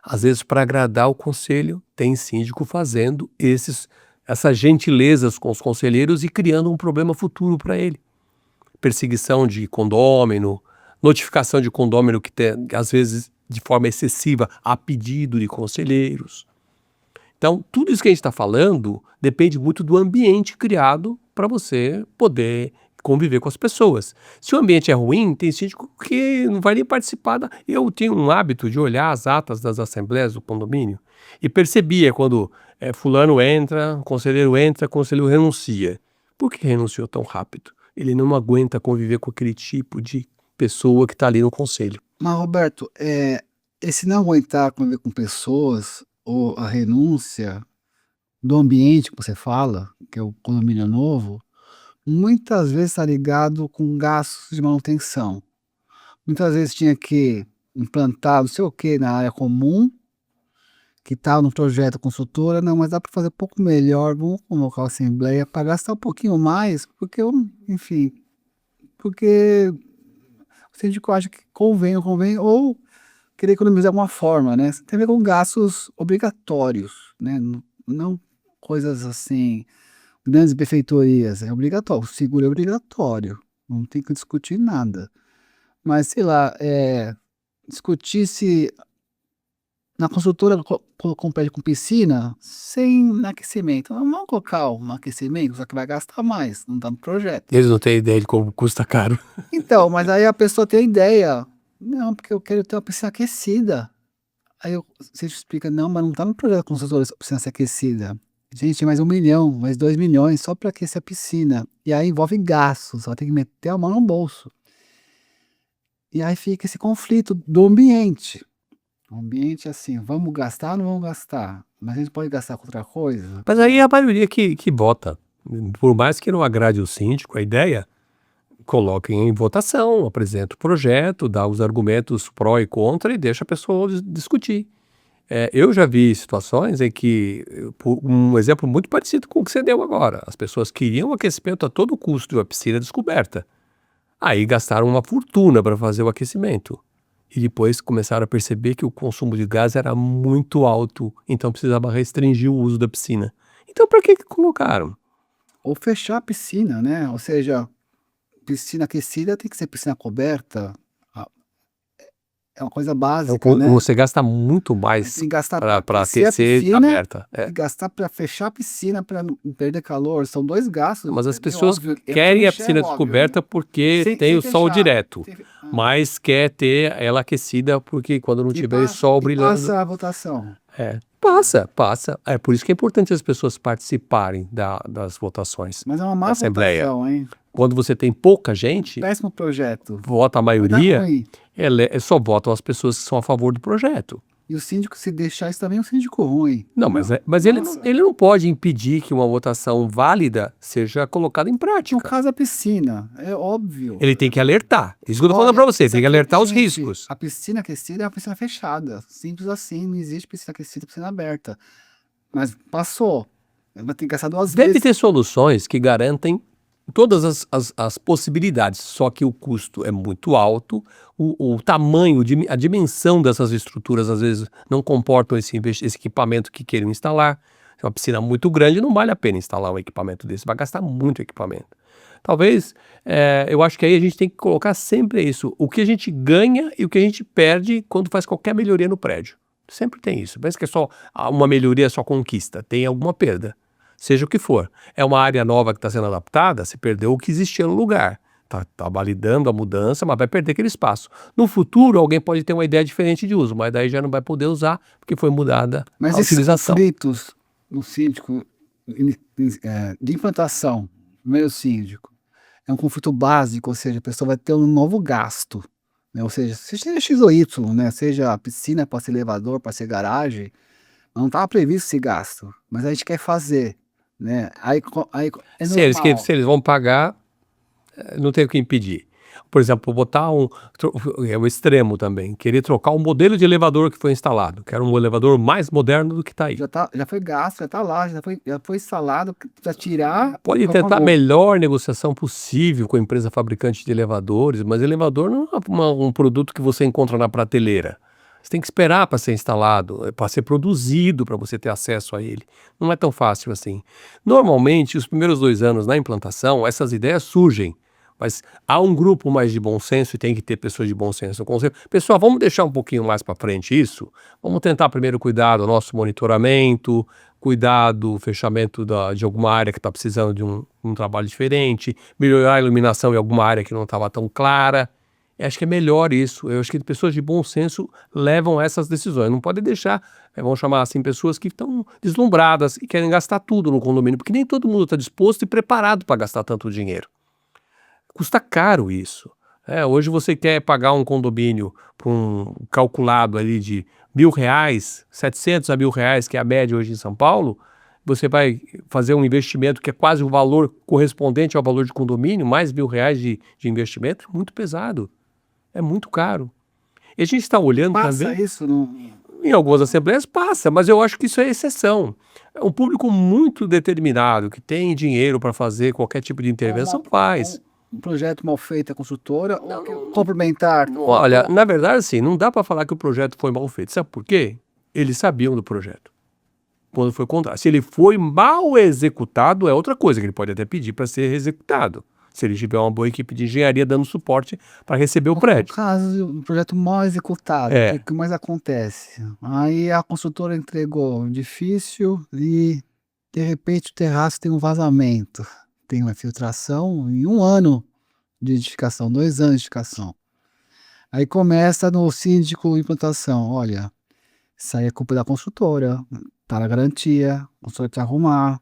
Às vezes, para agradar o conselho, tem síndico fazendo essas gentilezas com os conselheiros e criando um problema futuro para ele. Perseguição de condômino, notificação de condômino que tem, às vezes, de forma excessiva, a pedido de conselheiros. Então, tudo isso que a gente está falando depende muito do ambiente criado para você poder conviver com as pessoas. Se o ambiente é ruim, tem síndico que não vai nem participar. Eu tenho um hábito de olhar as atas das assembleias do condomínio e percebia quando fulano entra, conselheiro renuncia. Por que renunciou tão rápido? Ele não aguenta conviver com aquele tipo de pessoa que está ali no conselho. Mas, Roberto, esse não aguentar conviver com pessoas, ou a renúncia do ambiente que você fala, que é o condomínio novo, muitas vezes está ligado com gastos de manutenção. Muitas vezes tinha que implantar não sei o que na área comum, que está no projeto consultora, não, mas dá para fazer um pouco melhor, vamos convocar a assembleia para gastar um pouquinho mais, porque, enfim, porque o síndico acha que convém, ou querer economizar de alguma forma, né? Tem a ver com gastos obrigatórios, né? Não coisas assim, grandes benfeitorias, é obrigatório, o seguro é obrigatório, não tem que discutir nada. Mas, sei lá, discutir se na consultora colocou um prédio com piscina sem aquecimento. Vamos colocar um aquecimento, só que vai gastar mais, não está no projeto. Eles não têm ideia de como custa caro. Então, mas aí a pessoa tem a ideia. Não, porque eu quero ter uma piscina aquecida. Aí você explica, não, mas não está no projeto consultora a piscina ser aquecida. Gente, mais 1 milhão, mais 2 milhões só para aquecer a piscina. E aí envolve gastos, ela tem que meter a mão no bolso. E aí fica esse conflito do ambiente. O ambiente é assim, vamos gastar ou não vamos gastar? Mas a gente pode gastar com outra coisa? Mas aí é a maioria que vota. Por mais que não agrade o síndico, a ideia, coloquem em votação, apresenta o projeto, dá os argumentos pró e contra e deixa a pessoa discutir. Eu já vi situações em que, um exemplo muito parecido com o que você deu agora, as pessoas queriam aquecimento a todo custo e a piscina descoberta. Aí gastaram uma fortuna para fazer o aquecimento. E depois começaram a perceber que o consumo de gás era muito alto, então precisava restringir o uso da piscina. Então para que colocaram? Ou fechar a piscina, né? Ou seja, piscina aquecida tem que ser piscina coberta. É uma coisa básica, né? Você gasta muito mais Tem que gastar para aquecer a aquecer piscina aberta. e gastar para fechar a piscina para não perder calor. São 2 gastos. Mas as é pessoas óbvio. querem a Clichê, piscina óbvio, descoberta né? porque Sem tem o sol fechar. direto. Mas quer ter ela aquecida porque quando não tiver sol brilhando... Passa a votação. Passa. É por isso que é importante as pessoas participarem das votações. Mas é uma má Assembleia. votação, hein? Quando você tem pouca gente, Péssimo projeto. vota a Vai dar maioria, ruim. só votam as pessoas que são a favor do projeto. E o síndico, se deixar, isso também é um síndico ruim. Não, mas ele não pode impedir que uma votação válida seja colocada em No prática. caso, a piscina, é óbvio. Ele tem que alertar. Isso que eu tô falando pra você, tem que alertar os Gente, riscos. A piscina aquecida é uma piscina fechada. Simples assim, não existe piscina aquecida e piscina aberta. Mas passou. Vai ter que gastar 2 Deve vezes. ter soluções que garantem todas as possibilidades, só que o custo é muito alto, o tamanho, a dimensão dessas estruturas às vezes não comportam esse equipamento que queiram instalar. É uma piscina muito grande, não vale a pena instalar um equipamento desse, vai gastar muito equipamento. Talvez, eu acho que aí a gente tem que colocar sempre isso, o que a gente ganha e o que a gente perde quando faz qualquer melhoria no prédio. Sempre tem isso, parece que é só uma melhoria, só conquista, tem alguma perda. Seja o que for. É uma área nova que está sendo adaptada, você perdeu o que existia no lugar. tá validando a mudança, mas vai perder aquele espaço. No futuro, alguém pode ter uma ideia diferente de uso, mas daí já não vai poder usar, porque foi mudada Mas a esses utilização. conflitos no síndico de implantação, primeiro síndico, é um conflito básico, ou seja, a pessoa vai ter um novo gasto, né? Ou seja X ou Y, né? Seja a piscina para ser elevador, para ser garagem, não estava previsto esse gasto, mas a gente quer fazer, né? Aí é normal. Se eles vão pagar, não tem o que impedir. Por exemplo, botar é o extremo também, querer trocar o modelo de elevador que foi instalado, que era um elevador mais moderno do que está aí. Já foi gasto, já está lá, já foi instalado para tirar. Pode tentar a melhor negociação possível com a empresa fabricante de elevadores, mas elevador não é um produto que você encontra na prateleira. Você tem que esperar para ser instalado, para ser produzido, para você ter acesso a ele. Não é tão fácil assim. Normalmente, os primeiros 2 anos na implantação, essas ideias surgem, mas há um grupo mais de bom senso e tem que ter pessoas de bom senso no conselho. Pessoal, vamos deixar um pouquinho mais para frente isso? Vamos tentar primeiro cuidar do nosso monitoramento, cuidar do fechamento de alguma área que está precisando de um trabalho diferente, melhorar a iluminação em alguma área que não estava tão clara. Eu acho que é melhor isso. Eu acho que pessoas de bom senso levam essas decisões. Não pode deixar, vamos chamar assim, pessoas que estão deslumbradas e querem gastar tudo no condomínio, porque nem todo mundo está disposto e preparado para gastar tanto dinheiro. Custa caro isso. Hoje você quer pagar um condomínio para um calculado ali de R$ 1.000, 700 a R$ 1.000, que é a média hoje em São Paulo, você vai fazer um investimento que é quase o valor correspondente ao valor de condomínio, mais R$ 1.000 de investimento, muito pesado. É muito caro. E a gente está olhando para ver. Passa isso no... Em algumas assembleias passa, mas eu acho que isso é exceção. É um público muito determinado, que tem dinheiro para fazer qualquer tipo de intervenção, faz. Um projeto mal feito a construtora, ou complementar. Olha, na verdade, assim, não dá para falar que o projeto foi mal feito. Sabe por quê? Eles sabiam do projeto quando foi contratado. Se ele foi mal executado, é outra coisa, que ele pode até pedir para ser executado. Se ele tiver uma boa equipe de engenharia dando suporte para receber o prédio. No caso, um projeto mal executado, o que mais acontece? Aí a construtora entregou difícil e, de repente, o terraço tem um vazamento. Tem uma filtração em 1 ano de edificação, 2 anos de edificação. Aí começa no síndico implantação, olha, isso aí é culpa da construtora, tá na garantia, a construtora tem que arrumar.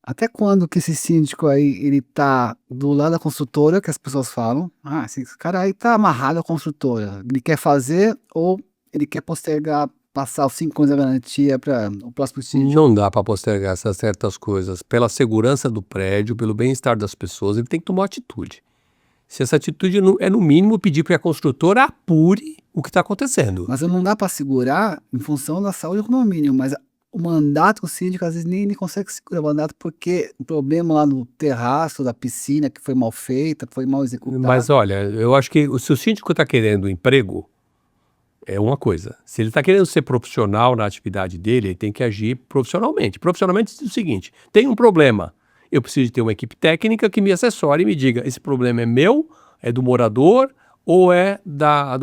Até quando que esse síndico aí, ele tá do lado da construtora, que as pessoas falam, esse cara aí tá amarrado à construtora, ele quer fazer ou ele quer postergar, passar os 5 anos da garantia para o próximo síndico? Não dá para postergar essas certas coisas. Pela segurança do prédio, pelo bem-estar das pessoas, ele tem que tomar uma atitude. Se essa atitude é, no mínimo, pedir para a construtora apure o que está acontecendo. Mas não dá para segurar em função da saúde do condomínio, mas o mandato do síndico às vezes nem consegue segurar o mandato porque o problema lá no terraço da piscina que foi mal feita, foi mal executada. Mas olha, eu acho que se o síndico está querendo emprego, é uma coisa. Se ele está querendo ser profissional na atividade dele, ele tem que agir profissionalmente. Profissionalmente diz o seguinte: tem um problema, eu preciso ter uma equipe técnica que me assessore e me diga, esse problema é meu, é do morador ou é da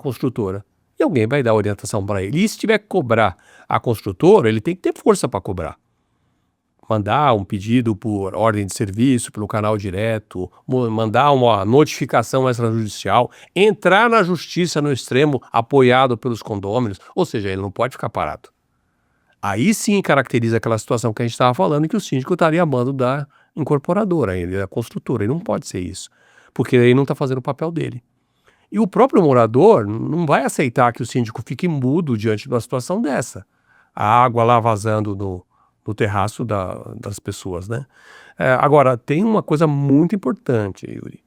construtora? E alguém vai dar orientação para ele. E se tiver que cobrar a construtora, ele tem que ter força para cobrar. Mandar um pedido por ordem de serviço, pelo canal direto, mandar uma notificação extrajudicial, entrar na justiça no extremo, apoiado pelos condôminos, ou seja, ele não pode ficar parado. Aí sim caracteriza aquela situação que a gente estava falando, que o síndico estaria a mando da incorporadora, da construtora, e não pode ser isso, porque aí não está fazendo o papel dele. E o próprio morador não vai aceitar que o síndico fique mudo diante de uma situação dessa. A água lá vazando no terraço das pessoas, né? Agora, tem uma coisa muito importante, Yuri,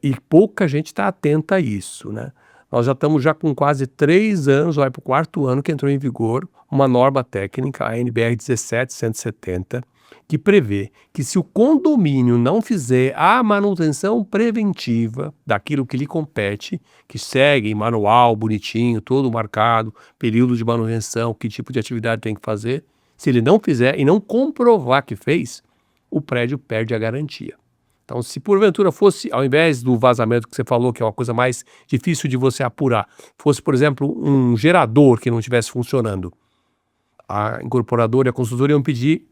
e pouca gente está atenta a isso, né? Nós já estamos com quase 3 anos, vai para o 4º ano que entrou em vigor uma norma técnica, a NBR 17170, que prevê que se o condomínio não fizer a manutenção preventiva daquilo que lhe compete, que segue em manual, bonitinho, todo marcado, período de manutenção, que tipo de atividade tem que fazer, se ele não fizer e não comprovar que fez, o prédio perde a garantia. Então, se porventura fosse, ao invés do vazamento que você falou, que é uma coisa mais difícil de você apurar, fosse, por exemplo, um gerador que não estivesse funcionando, a incorporadora e a construtora iam pedir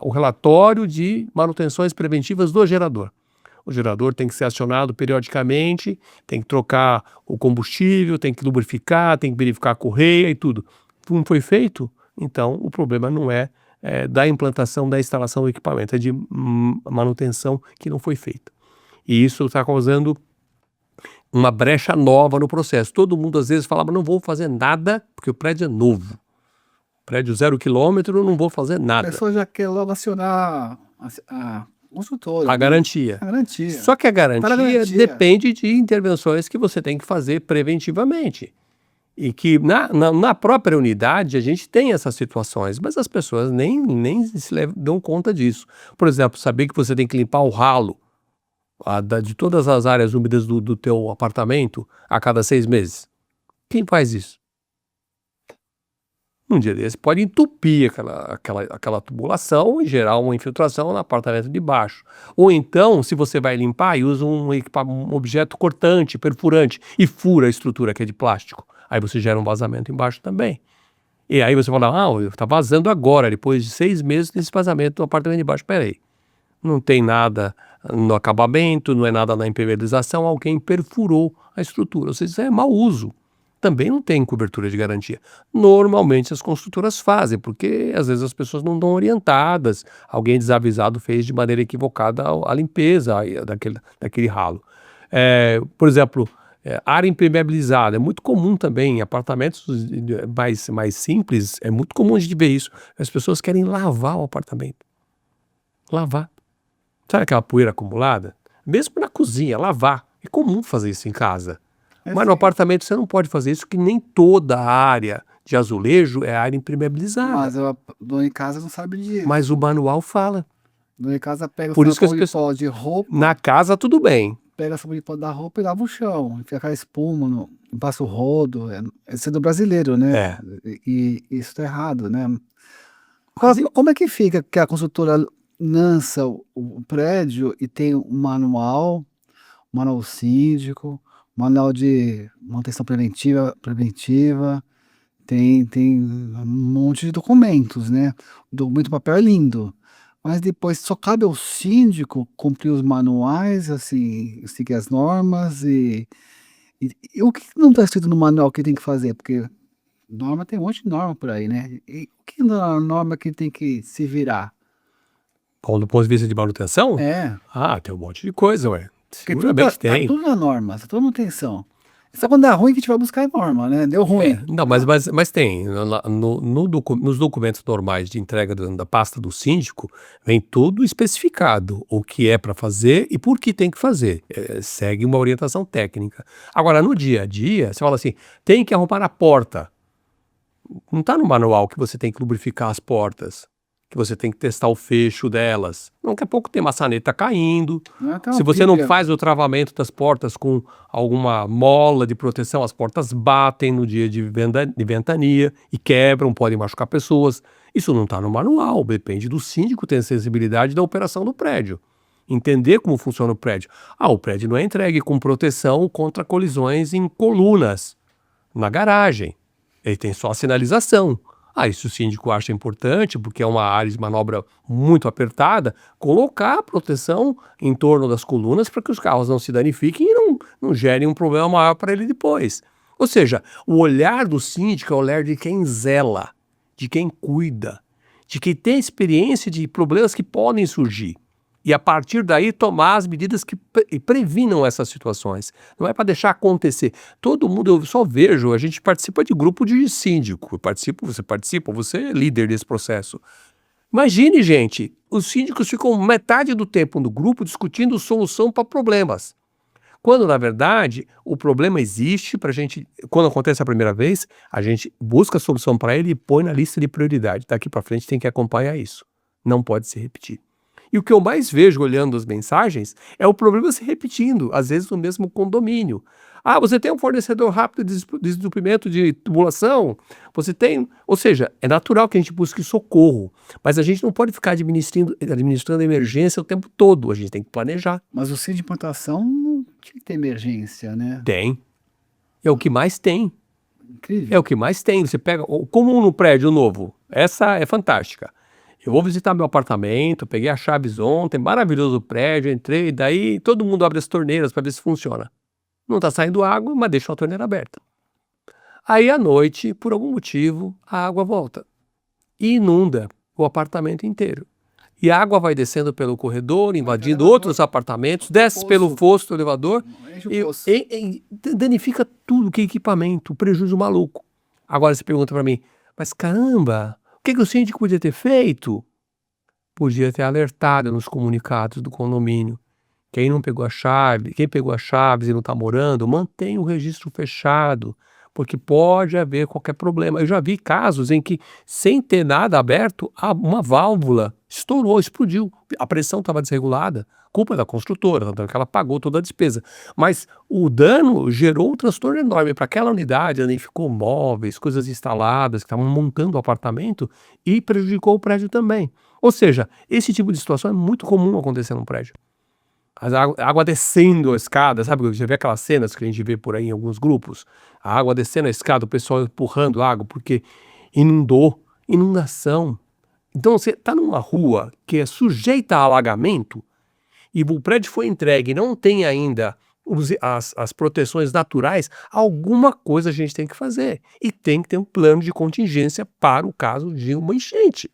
o relatório de manutenções preventivas do gerador. o gerador tem que ser acionado periodicamente, tem que trocar o combustível, tem que lubrificar, tem que verificar a correia e tudo. Não foi feito? Então o problema não é da implantação, da instalação do equipamento, é de manutenção que não foi feita. E isso está causando uma brecha nova no processo. Todo mundo às vezes falava, não vou fazer nada porque o prédio é novo. Prédio 0 quilômetro, não vou fazer A nada. pessoa já quer logo acionar a consultora, A né? garantia. A garantia. Só que a garantia garantia. depende de intervenções que você tem que fazer preventivamente. E que na própria unidade a gente tem essas situações, mas as pessoas nem dão conta disso. Por exemplo, saber que você tem que limpar o ralo de todas as áreas úmidas do teu apartamento a cada 6 meses. Quem faz isso? Um dia desse pode entupir aquela tubulação e gerar uma infiltração no apartamento de baixo. Ou então, se você vai limpar e usa um objeto cortante, perfurante, e fura a estrutura que é de plástico, aí você gera um vazamento embaixo também. E aí você fala, está vazando agora, depois de 6 meses desse vazamento do apartamento de baixo. Peraí, não tem nada no acabamento, não é nada na impermeabilização, alguém perfurou a estrutura. Ou seja, isso é mau uso. Também não tem cobertura de garantia. Normalmente as construtoras fazem, porque às vezes as pessoas não estão orientadas, alguém desavisado fez de maneira equivocada a limpeza daquele ralo. Por exemplo, área impermeabilizada, é muito comum também, em apartamentos mais simples, é muito comum a gente ver isso. As pessoas querem lavar o apartamento. Lavar. Sabe aquela poeira acumulada? Mesmo na cozinha, lavar. É comum fazer isso em casa. Mas no apartamento você não pode fazer isso, que nem toda a área de azulejo é área impermeabilizada. Mas o dono de casa não sabe disso. Mas o manual fala. O dono de casa pega Por o isso que as sabão de pessoas- pó de roupa, Na casa tudo bem. pega o sabão de pó da roupa e lava o chão. Fica aquela espuma, passa o rodo. Esse é do brasileiro, né? E isso tá errado, né? Como é que fica que a consultora lança o prédio e tem um manual síndico, manual de manutenção preventiva, tem um monte de documentos, né? O documento papel é lindo, mas depois só cabe ao síndico cumprir os manuais, assim, seguir as normas e o que não está escrito no manual que tem que fazer? Porque norma tem um monte de norma por aí, né? E o que na norma que tem que se virar? Bom, do ponto de vista de manutenção? Tem um monte de coisa, ué. Porque Seguramente tá tem. tudo na norma, tá tudo manutenção. Só quando dá ruim que a gente vai buscar a norma, né? Deu ruim. Não, mas tem. Nos documentos normais de entrega da pasta do síndico, vem tudo especificado, o que é para fazer e por que tem que fazer. Segue uma orientação técnica. Agora, no dia a dia, você fala assim, tem que arrumar a porta. Não está no manual que você tem que lubrificar as portas, que você tem que testar o fecho delas. Daqui a pouco tem maçaneta caindo. Se você não faz o travamento das portas com alguma mola de proteção, as portas batem no dia de ventania e quebram, podem machucar pessoas. Isso não está no manual, depende do síndico ter sensibilidade da operação do prédio. Entender como funciona o prédio. O prédio não é entregue com proteção contra colisões em colunas na garagem. Ele tem só a sinalização. Isso o síndico acha importante, porque é uma área de manobra muito apertada, colocar a proteção em torno das colunas para que os carros não se danifiquem e não gerem um problema maior para ele depois. Ou seja, o olhar do síndico é o olhar de quem zela, de quem cuida, de quem tem experiência de problemas que podem surgir. E a partir daí tomar as medidas que previnam essas situações. Não é para deixar acontecer. Todo mundo, eu só vejo, a gente participa de grupo de síndico. Você é líder desse processo. Imagine, gente, os síndicos ficam metade do tempo no grupo discutindo solução para problemas. Quando, na verdade, o problema existe para a gente, quando acontece a primeira vez, a gente busca a solução para ele e põe na lista de prioridade. Daqui para frente tem que acompanhar isso. Não pode se repetir. E o que eu mais vejo olhando as mensagens é o problema se repetindo, às vezes no mesmo condomínio. Você tem um fornecedor rápido de desentupimento de tubulação? Você tem... Ou seja, é natural que a gente busque socorro, mas a gente não pode ficar administrando emergência o tempo todo, a gente tem que planejar. Mas o sítio de implantação não tinha que ter emergência, né? Tem. É o que mais tem. Incrível. É o que mais tem. Você pega... Como no prédio novo, essa é fantástica. eu vou visitar meu apartamento, peguei as chaves ontem, maravilhoso prédio, entrei, daí todo mundo abre as torneiras para ver se funciona. Não está saindo água, mas deixa a torneira aberta. Aí à noite, por algum motivo, a água volta e inunda o apartamento inteiro. E a água vai descendo pelo corredor, invadindo outros apartamentos, desce pelo fosso do elevador e danifica tudo que é equipamento, prejuízo maluco. Agora você pergunta para mim, mas caramba, o que o síndico podia ter feito? Podia ter alertado nos comunicados do condomínio. Quem não pegou a chave, quem pegou as chaves e não está morando, mantenha o registro fechado, porque pode haver qualquer problema. Eu já vi casos em que, sem ter nada aberto, uma válvula estourou, explodiu. A pressão estava desregulada, culpa da construtora, tanto é que ela pagou toda a despesa. Mas o dano gerou um transtorno enorme para aquela unidade, danificou móveis, coisas instaladas que estavam montando o apartamento e prejudicou o prédio também. Ou seja, esse tipo de situação é muito comum acontecer num prédio. A água descendo a escada, sabe? Você vê aquelas cenas que a gente vê por aí em alguns grupos. A água descendo a escada, o pessoal empurrando água porque inundou. Inundação. Então você está numa rua que é sujeita a alagamento e o prédio foi entregue e não tem ainda as proteções naturais, alguma coisa a gente tem que fazer. E tem que ter um plano de contingência para o caso de uma enchente.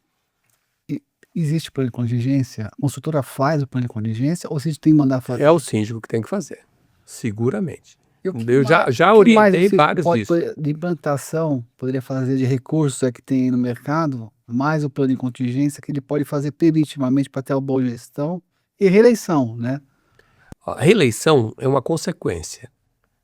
Existe plano de contingência? A construtora faz o plano de contingência ou você tem que mandar fazer? É o síndico que tem que fazer, seguramente. E o que Eu mais- já o que mais orientei você vários pode disso. de implantação, poderia fazer de recursos que tem no mercado, mais o plano de contingência que ele pode fazer preventivamente para ter uma boa gestão e reeleição, né? A reeleição é uma consequência.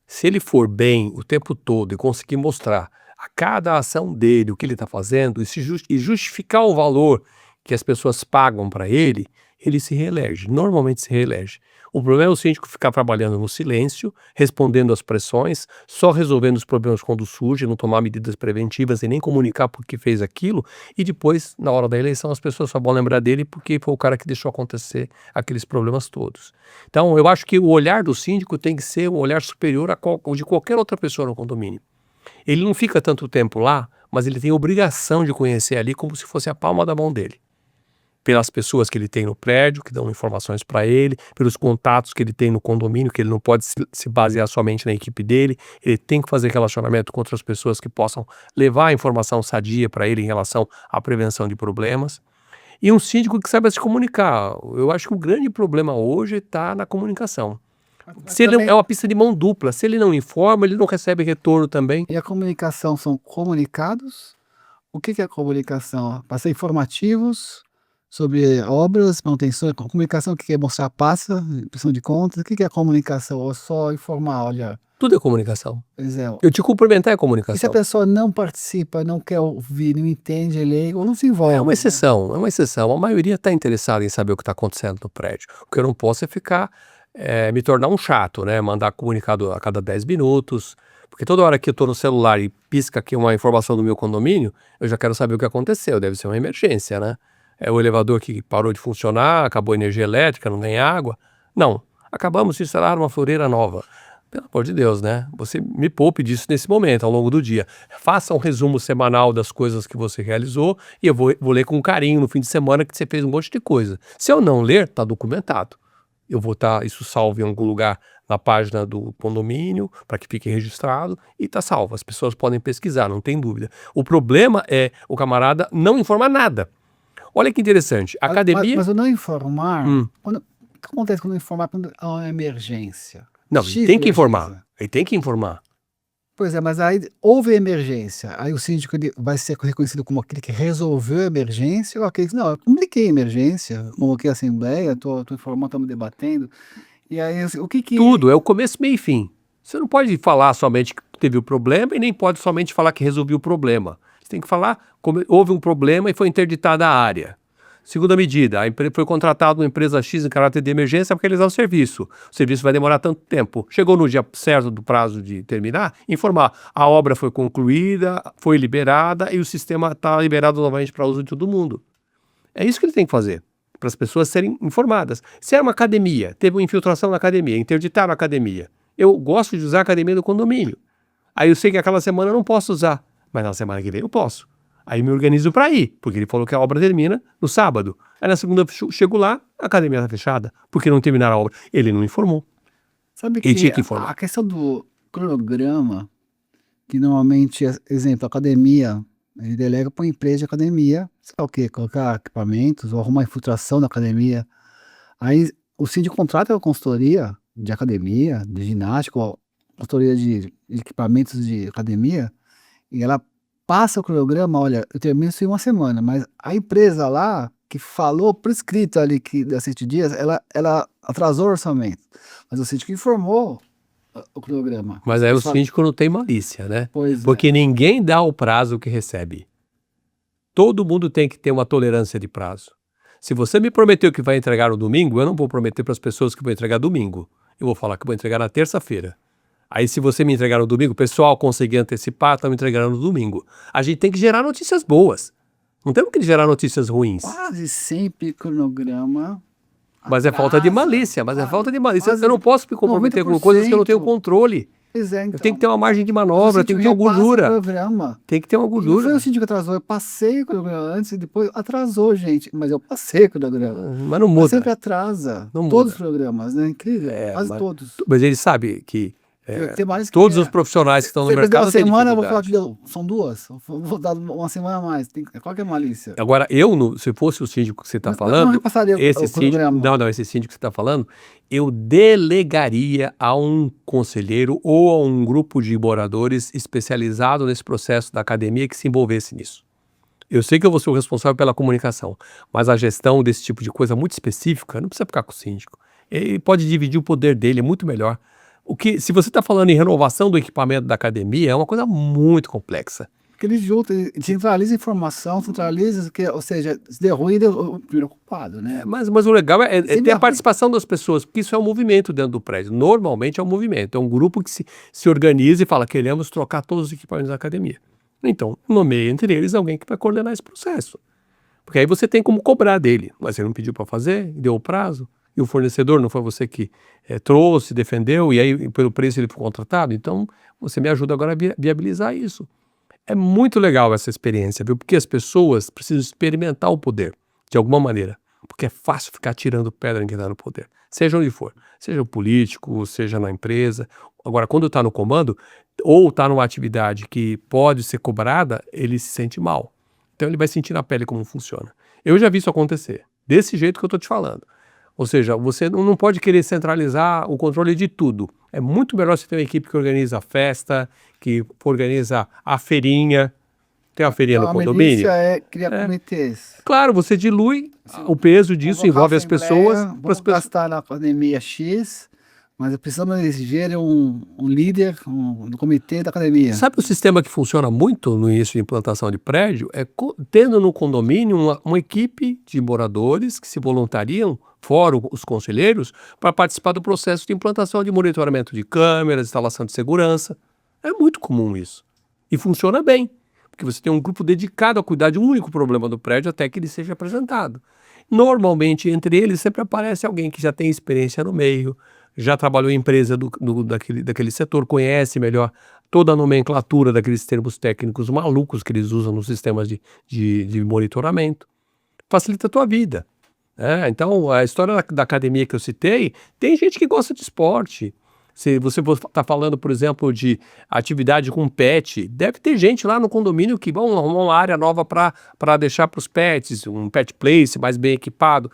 Se ele for bem o tempo todo e conseguir mostrar a cada ação dele o que ele está fazendo e justificar o valor que as pessoas pagam para ele, ele se reelege, normalmente se reelege. O problema é o síndico ficar trabalhando no silêncio, respondendo às pressões, só resolvendo os problemas quando surge, não tomar medidas preventivas e nem comunicar por que fez aquilo, e depois, na hora da eleição, as pessoas só vão lembrar dele porque foi o cara que deixou acontecer aqueles problemas todos. Então, eu acho que o olhar do síndico tem que ser um olhar superior ao de qualquer outra pessoa no condomínio. Ele não fica tanto tempo lá, mas ele tem obrigação de conhecer ali como se fosse a palma da mão dele. Pelas pessoas que ele tem no prédio, que dão informações para ele, pelos contatos que ele tem no condomínio, que ele não pode se basear somente na equipe dele, ele tem que fazer relacionamento com outras pessoas que possam levar a informação sadia para ele em relação à prevenção de problemas. E um síndico que saiba se comunicar. Eu acho que o grande problema hoje está na comunicação. Se ele é uma pista de mão dupla, se ele não informa, ele não recebe retorno também. E a comunicação são comunicados? O que é comunicação? Passar informativos sobre obras, manutenção, comunicação, o que é mostrar passa, prestação de contas, o que é comunicação? Ou só informar, olha, Tudo é comunicação. pois é. Eu te cumprimentar é E se a comunicação. pessoa não participa, não quer ouvir, não entende, ele ou não se envolve? É uma exceção, é uma exceção. A maioria está interessada em saber o que está acontecendo no prédio. O que eu não posso é ficar, me tornar um chato, né? Mandar comunicado a cada 10 minutos. Porque toda hora que eu estou no celular e pisca aqui uma informação do meu condomínio, eu já quero saber o que aconteceu. Deve ser uma emergência, né? É o elevador que parou de funcionar, acabou a energia elétrica, não tem água. Não, acabamos de instalar uma floreira nova. Pelo amor de Deus, né? Você me poupe disso nesse momento, ao longo do dia. Faça um resumo semanal das coisas que você realizou e eu vou ler com carinho no fim de semana que você fez um monte de coisa. Se eu não ler, está documentado. Eu vou estar isso salvo em algum lugar na página do condomínio, para que fique registrado, e está salvo. As pessoas podem pesquisar, não tem dúvida. O problema é o camarada não informar nada. Olha que interessante, a academia... Mas o não informar, o que acontece quando não informar quando há uma emergência? Não, X ele tem que emergência. informar, ele tem que informar. Pois é, mas aí houve emergência, aí o síndico ele vai ser reconhecido como aquele que resolveu a emergência ou aquele que, não, eu comuniquei a emergência, convoquei a assembleia, tô informando, estamos debatendo, e aí assim, o que que... Tudo, é o começo, meio e fim. Você não pode falar somente que teve o problema e nem pode somente falar que resolveu o problema. Você tem que falar como houve um problema e foi interditada a área. Segunda medida, foi contratada uma empresa X em caráter de emergência para realizar o serviço. O serviço vai demorar tanto tempo. Chegou no dia certo do prazo de terminar, informar. A obra foi concluída, foi liberada e o sistema está liberado novamente para uso de todo mundo. É isso que ele tem que fazer, para as pessoas serem informadas. Se é uma academia, teve uma infiltração na academia, interditaram a academia. Eu gosto de usar a academia do condomínio. Aí eu sei que aquela semana eu não posso usar, mas na semana que vem eu posso. Aí me organizo para ir, porque ele falou que a obra termina no sábado. Aí na segunda chego lá, a academia está fechada, porque não terminaram a obra. Ele não informou. Sabe Ele que tinha que informar. a questão do cronograma, que normalmente, exemplo, a academia, ele delega para uma empresa de academia, sei lá o quê, colocar equipamentos ou arrumar infiltração na academia. Aí o síndico contrata a consultoria de academia, de ginástica, ou consultoria de equipamentos de academia, e ela passa o cronograma, olha, eu termino isso em uma semana, mas a empresa lá, que falou por escrito ali que dá 7 dias, ela atrasou o orçamento. Mas o síndico informou o cronograma. Mas aí o Eles falam, síndico não tem malícia, né? pois é. Porque ninguém dá o prazo que recebe. Todo mundo tem que ter uma tolerância de prazo. Se você me prometeu que vai entregar no domingo, eu não vou prometer para as pessoas que vou entregar domingo. Eu vou falar que vou entregar na terça-feira. Aí se você me entregar no domingo, o pessoal conseguir antecipar, está me entregando no domingo. A gente tem que gerar notícias boas. Não temos que gerar notícias ruins. Quase sempre cronograma Mas é falta de atrasa. malícia, mas é falta de malícia. Quase Eu não posso me comprometer com coisas que eu não tenho 90%. controle. Pois é, Eu então. tenho que ter uma margem de manobra, eu tenho que ter uma repassa o gordura. cronograma. Tem que ter uma E não foi gordura. o síndico que atrasou, eu passei o cronograma antes e depois atrasou, gente. Mas eu passei o cronograma. Mas não Mas muda. sempre atrasa. Não Todos muda. os programas, né? Incrível. Quase mas- todos. Mas ele sabe que Tem mais que todos os profissionais que estão no você perdeu mercado uma têm semana, eu vou falar dificuldade. que são duas. Vou dar uma semana a mais. Qual que é a malícia? Agora, se fosse o síndico que você está Não falando, repassaria esse o síndico, cronograma. esse síndico que você está falando, eu delegaria a um conselheiro ou a um grupo de moradores especializado nesse processo da academia que se envolvesse nisso. Eu sei que eu vou ser o responsável pela comunicação, mas a gestão desse tipo de coisa muito específica não precisa ficar com o síndico. Ele pode dividir o poder dele, é muito melhor. Se você está falando em renovação do equipamento da academia, é uma coisa muito complexa. Porque ele junta, ele centraliza a informação, centraliza, ou seja, se der ruim, eu viro culpado, né? Mas o legal é Sempre ter a ruim. participação das pessoas, porque isso é um movimento dentro do prédio. Normalmente é um movimento, é um grupo que se organiza e fala, queremos trocar todos os equipamentos da academia. Então, nomeia entre eles alguém que vai coordenar esse processo. Porque aí você tem como cobrar dele. Mas você não pediu para fazer, deu o prazo, e o fornecedor não foi você que trouxe, defendeu, e aí pelo preço ele foi contratado. Então, você me ajuda agora a viabilizar isso. É muito legal essa experiência, viu? Porque as pessoas precisam experimentar o poder, de alguma maneira. Porque é fácil ficar tirando pedra em quem está no poder. Seja onde for. Seja o político, seja na empresa. Agora, quando está no comando, ou está numa atividade que pode ser cobrada, ele se sente mal. Então, ele vai sentir na pele como funciona. Eu já vi isso acontecer. Desse jeito que eu estou te falando. Ou seja, você não pode querer centralizar o controle de tudo. É muito melhor você ter uma equipe que organiza a festa, que organiza a feirinha. Tem uma feirinha no A condomínio? milícia é criar comitês. Claclaro, você dilui o peso disso, Convocar envolve a as pessoas. assembleia, vamos gastar na academia X, mas precisamos eleger um líder do comitê da academia. Sabe o sistema que funciona muito no início de implantação de prédio? É tendo no condomínio uma equipe de moradores que se voluntariam, fora os conselheiros, para participar do processo de implantação de monitoramento de câmeras, instalação de segurança. É muito comum isso. E funciona bem, porque você tem um grupo dedicado a cuidar de um único problema do prédio até que ele seja apresentado. Normalmente, entre eles, sempre aparece alguém que já tem experiência no meio, já trabalhou em empresa daquele setor, conhece melhor toda a nomenclatura daqueles termos técnicos malucos que eles usam nos sistemas de monitoramento. Facilita a tua vida. Então, a história da academia que eu citei, tem gente que gosta de esporte. Se você está falando, por exemplo, de atividade com pet, deve ter gente lá no condomínio que vão arrumar uma área nova para deixar para os pets, um pet place mais bem equipado.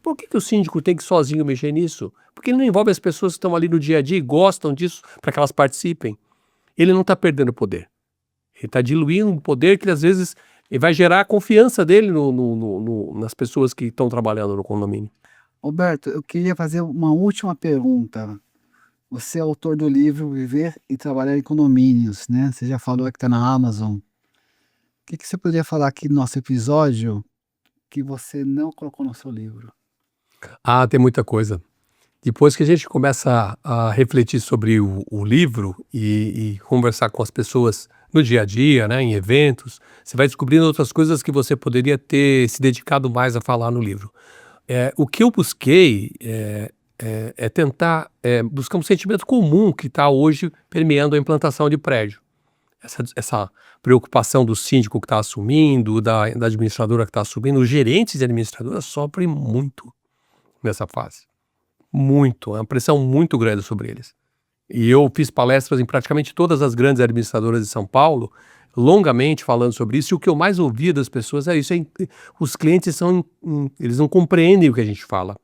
Por que o síndico tem que sozinho mexer nisso? Porque ele não envolve as pessoas que estão ali no dia a dia e gostam disso para que elas participem. Ele não está perdendo poder. Ele está diluindo um poder que às vezes vai gerar a confiança dele nas pessoas que estão trabalhando no condomínio. Roberto, eu queria fazer uma última pergunta. Você é autor do livro Viver e Trabalhar em Condomínios, né? Você já falou que está na Amazon. O que você poderia falar aqui no nosso episódio que você não colocou no seu livro? Tem muita coisa. Depois que a gente começa a refletir sobre o livro e conversar com as pessoas no dia a dia, né, em eventos, você vai descobrindo outras coisas que você poderia ter se dedicado mais a falar no livro. O que eu busquei é tentar buscar um sentimento comum que está hoje permeando a implantação de prédio. essa preocupação do síndico que está assumindo, da administradora que está assumindo, os gerentes de administradora sofrem muito nessa fase. Muito, é uma pressão muito grande sobre eles. E eu fiz palestras em praticamente todas as grandes administradoras de São Paulo, longamente falando sobre isso, e o que eu mais ouvia das pessoas é isso, os clientes eles não compreendem o que a gente fala,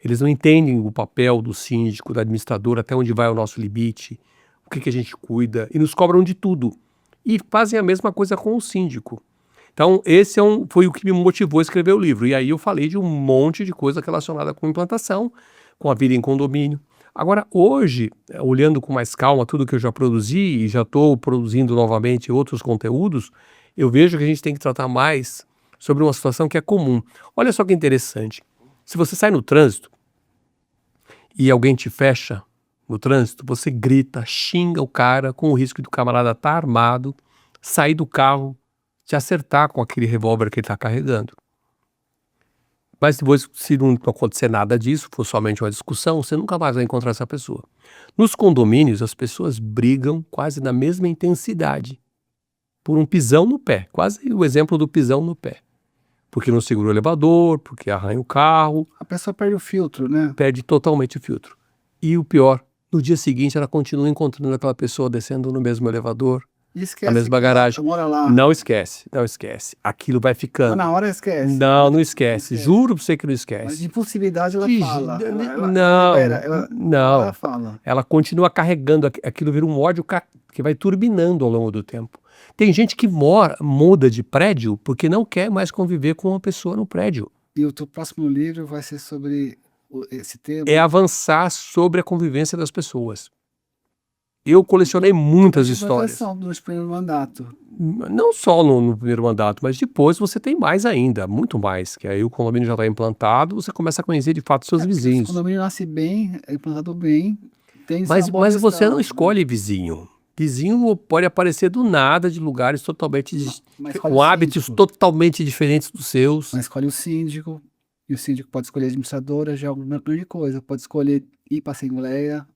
eles não entendem o papel do síndico, da administradora, até onde vai o nosso limite, o que a gente cuida, e nos cobram de tudo, e fazem a mesma coisa com o síndico. Então esse foi o que me motivou a escrever o livro, e aí eu falei de um monte de coisa relacionada com implantação, com a vida em condomínio. Agora, hoje, olhando com mais calma tudo que eu já produzi e já estou produzindo novamente outros conteúdos, eu vejo que a gente tem que tratar mais sobre uma situação que é comum. Olha só que interessante. Se você sai no trânsito e alguém te fecha no trânsito, você grita, xinga o cara com o risco do camarada estar armado, sair do carro, te acertar com aquele revólver que ele está carregando. Mas depois, se não acontecer nada disso, for somente uma discussão, você nunca mais vai encontrar essa pessoa. Nos condomínios, as pessoas brigam quase na mesma intensidade, por um pisão no pé, quase o exemplo do pisão no pé. Porque não segura o elevador, porque arranha o carro. A pessoa perde o filtro, né? Perde totalmente o filtro. E o pior, no dia seguinte ela continua encontrando aquela pessoa descendo no mesmo elevador, na mesma garagem. Mora lá. Não esquece, não esquece. Aquilo vai ficando. Mas na hora esquece. Não esquece. Juro pra você que não esquece. Mas de impulsividade ela fala. Não. Ela fala. Ela continua carregando, aquilo vira um ódio que vai turbinando ao longo do tempo. Tem gente que muda de prédio porque não quer mais conviver com uma pessoa no prédio. E o teu próximo livro vai ser sobre esse tema? É avançar sobre a convivência das pessoas. Eu colecionei muitas histórias. No primeiro mandato. Não só no primeiro mandato, mas depois você tem mais ainda, muito mais. Que aí o condomínio já está implantado, você começa a conhecer de fato seus vizinhos. O condomínio nasce bem, é implantado bem. Mas você não escolhe vizinho. Vizinho pode aparecer do nada de lugares totalmente com hábitos totalmente diferentes dos seus. Mas escolhe o síndico, e o síndico pode escolher a administradora, já é alguma grande coisa. Pode escolher ir para a assembleia.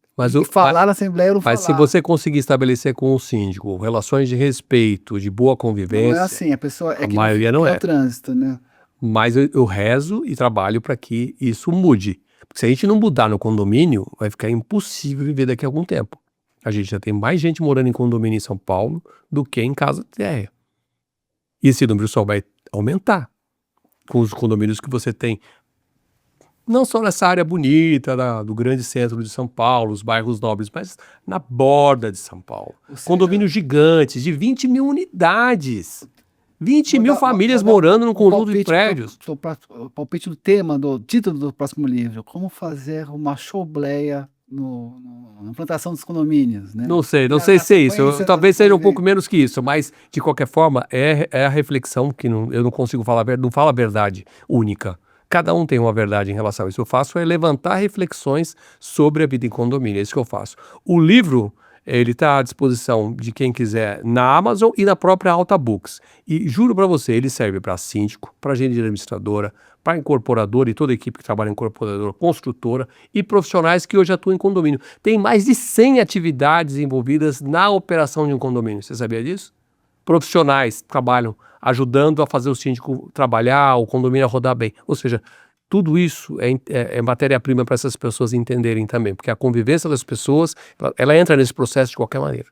Falar na assembleia ou não falar. Mas se você conseguir estabelecer com o síndico relações de respeito, de boa convivência... Não é assim, a pessoa... A maioria não é. O trânsito, né? Mas eu rezo e trabalho para que isso mude. Porque se a gente não mudar no condomínio, vai ficar impossível viver daqui a algum tempo. A gente já tem mais gente morando em condomínio em São Paulo do que em casa térrea. E esse número só vai aumentar com os condomínios que você tem. Não só nessa área bonita do grande centro de São Paulo, os bairros nobres, mas na borda de São Paulo. Condomínios gigantes, de 20 mil unidades. 20 mil famílias morando num conjunto de prédios. O palpite do tema, do título do próximo livro. Como fazer uma assembleia na implantação dos condomínios, né? Não sei se é isso. Talvez seja um pouco menos que isso, mas de qualquer forma é a reflexão que eu não consigo falar, não fala a verdade única. Cada um tem uma verdade em relação a isso. Eu faço é levantar reflexões sobre a vida em condomínio. É isso que eu faço. O livro, ele está à disposição de quem quiser na Amazon e na própria Alta Books. E juro para você, ele serve para síndico, para agente de administradora, para incorporador e toda a equipe que trabalha em incorporadora, construtora e profissionais que hoje atuam em condomínio. Tem mais de 100 atividades envolvidas na operação de um condomínio. Você sabia disso? Profissionais trabalham ajudando a fazer o síndico trabalhar, o condomínio a rodar bem. Ou seja, tudo isso é matéria-prima para essas pessoas entenderem também, porque a convivência das pessoas, ela entra nesse processo de qualquer maneira.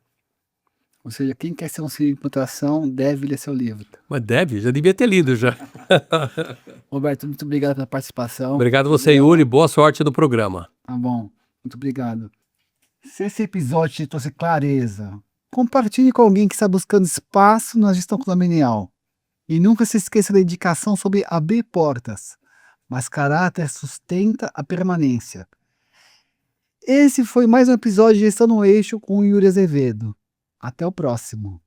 Ou seja, quem quer ser um síndico de implantação deve ler seu livro. Mas já devia ter lido já. Roberto, muito obrigado pela participação. Obrigado a você, Yuri. Boa sorte no programa. Tá bom, muito obrigado. Se esse episódio te trouxe clareza, compartilhe com alguém que está buscando espaço na gestão condominial. E nunca se esqueça da indicação sobre abrir portas, mas caráter sustenta a permanência. Esse foi mais um episódio de Gestão no Eixo com o Yuri Azevedo. Até o próximo.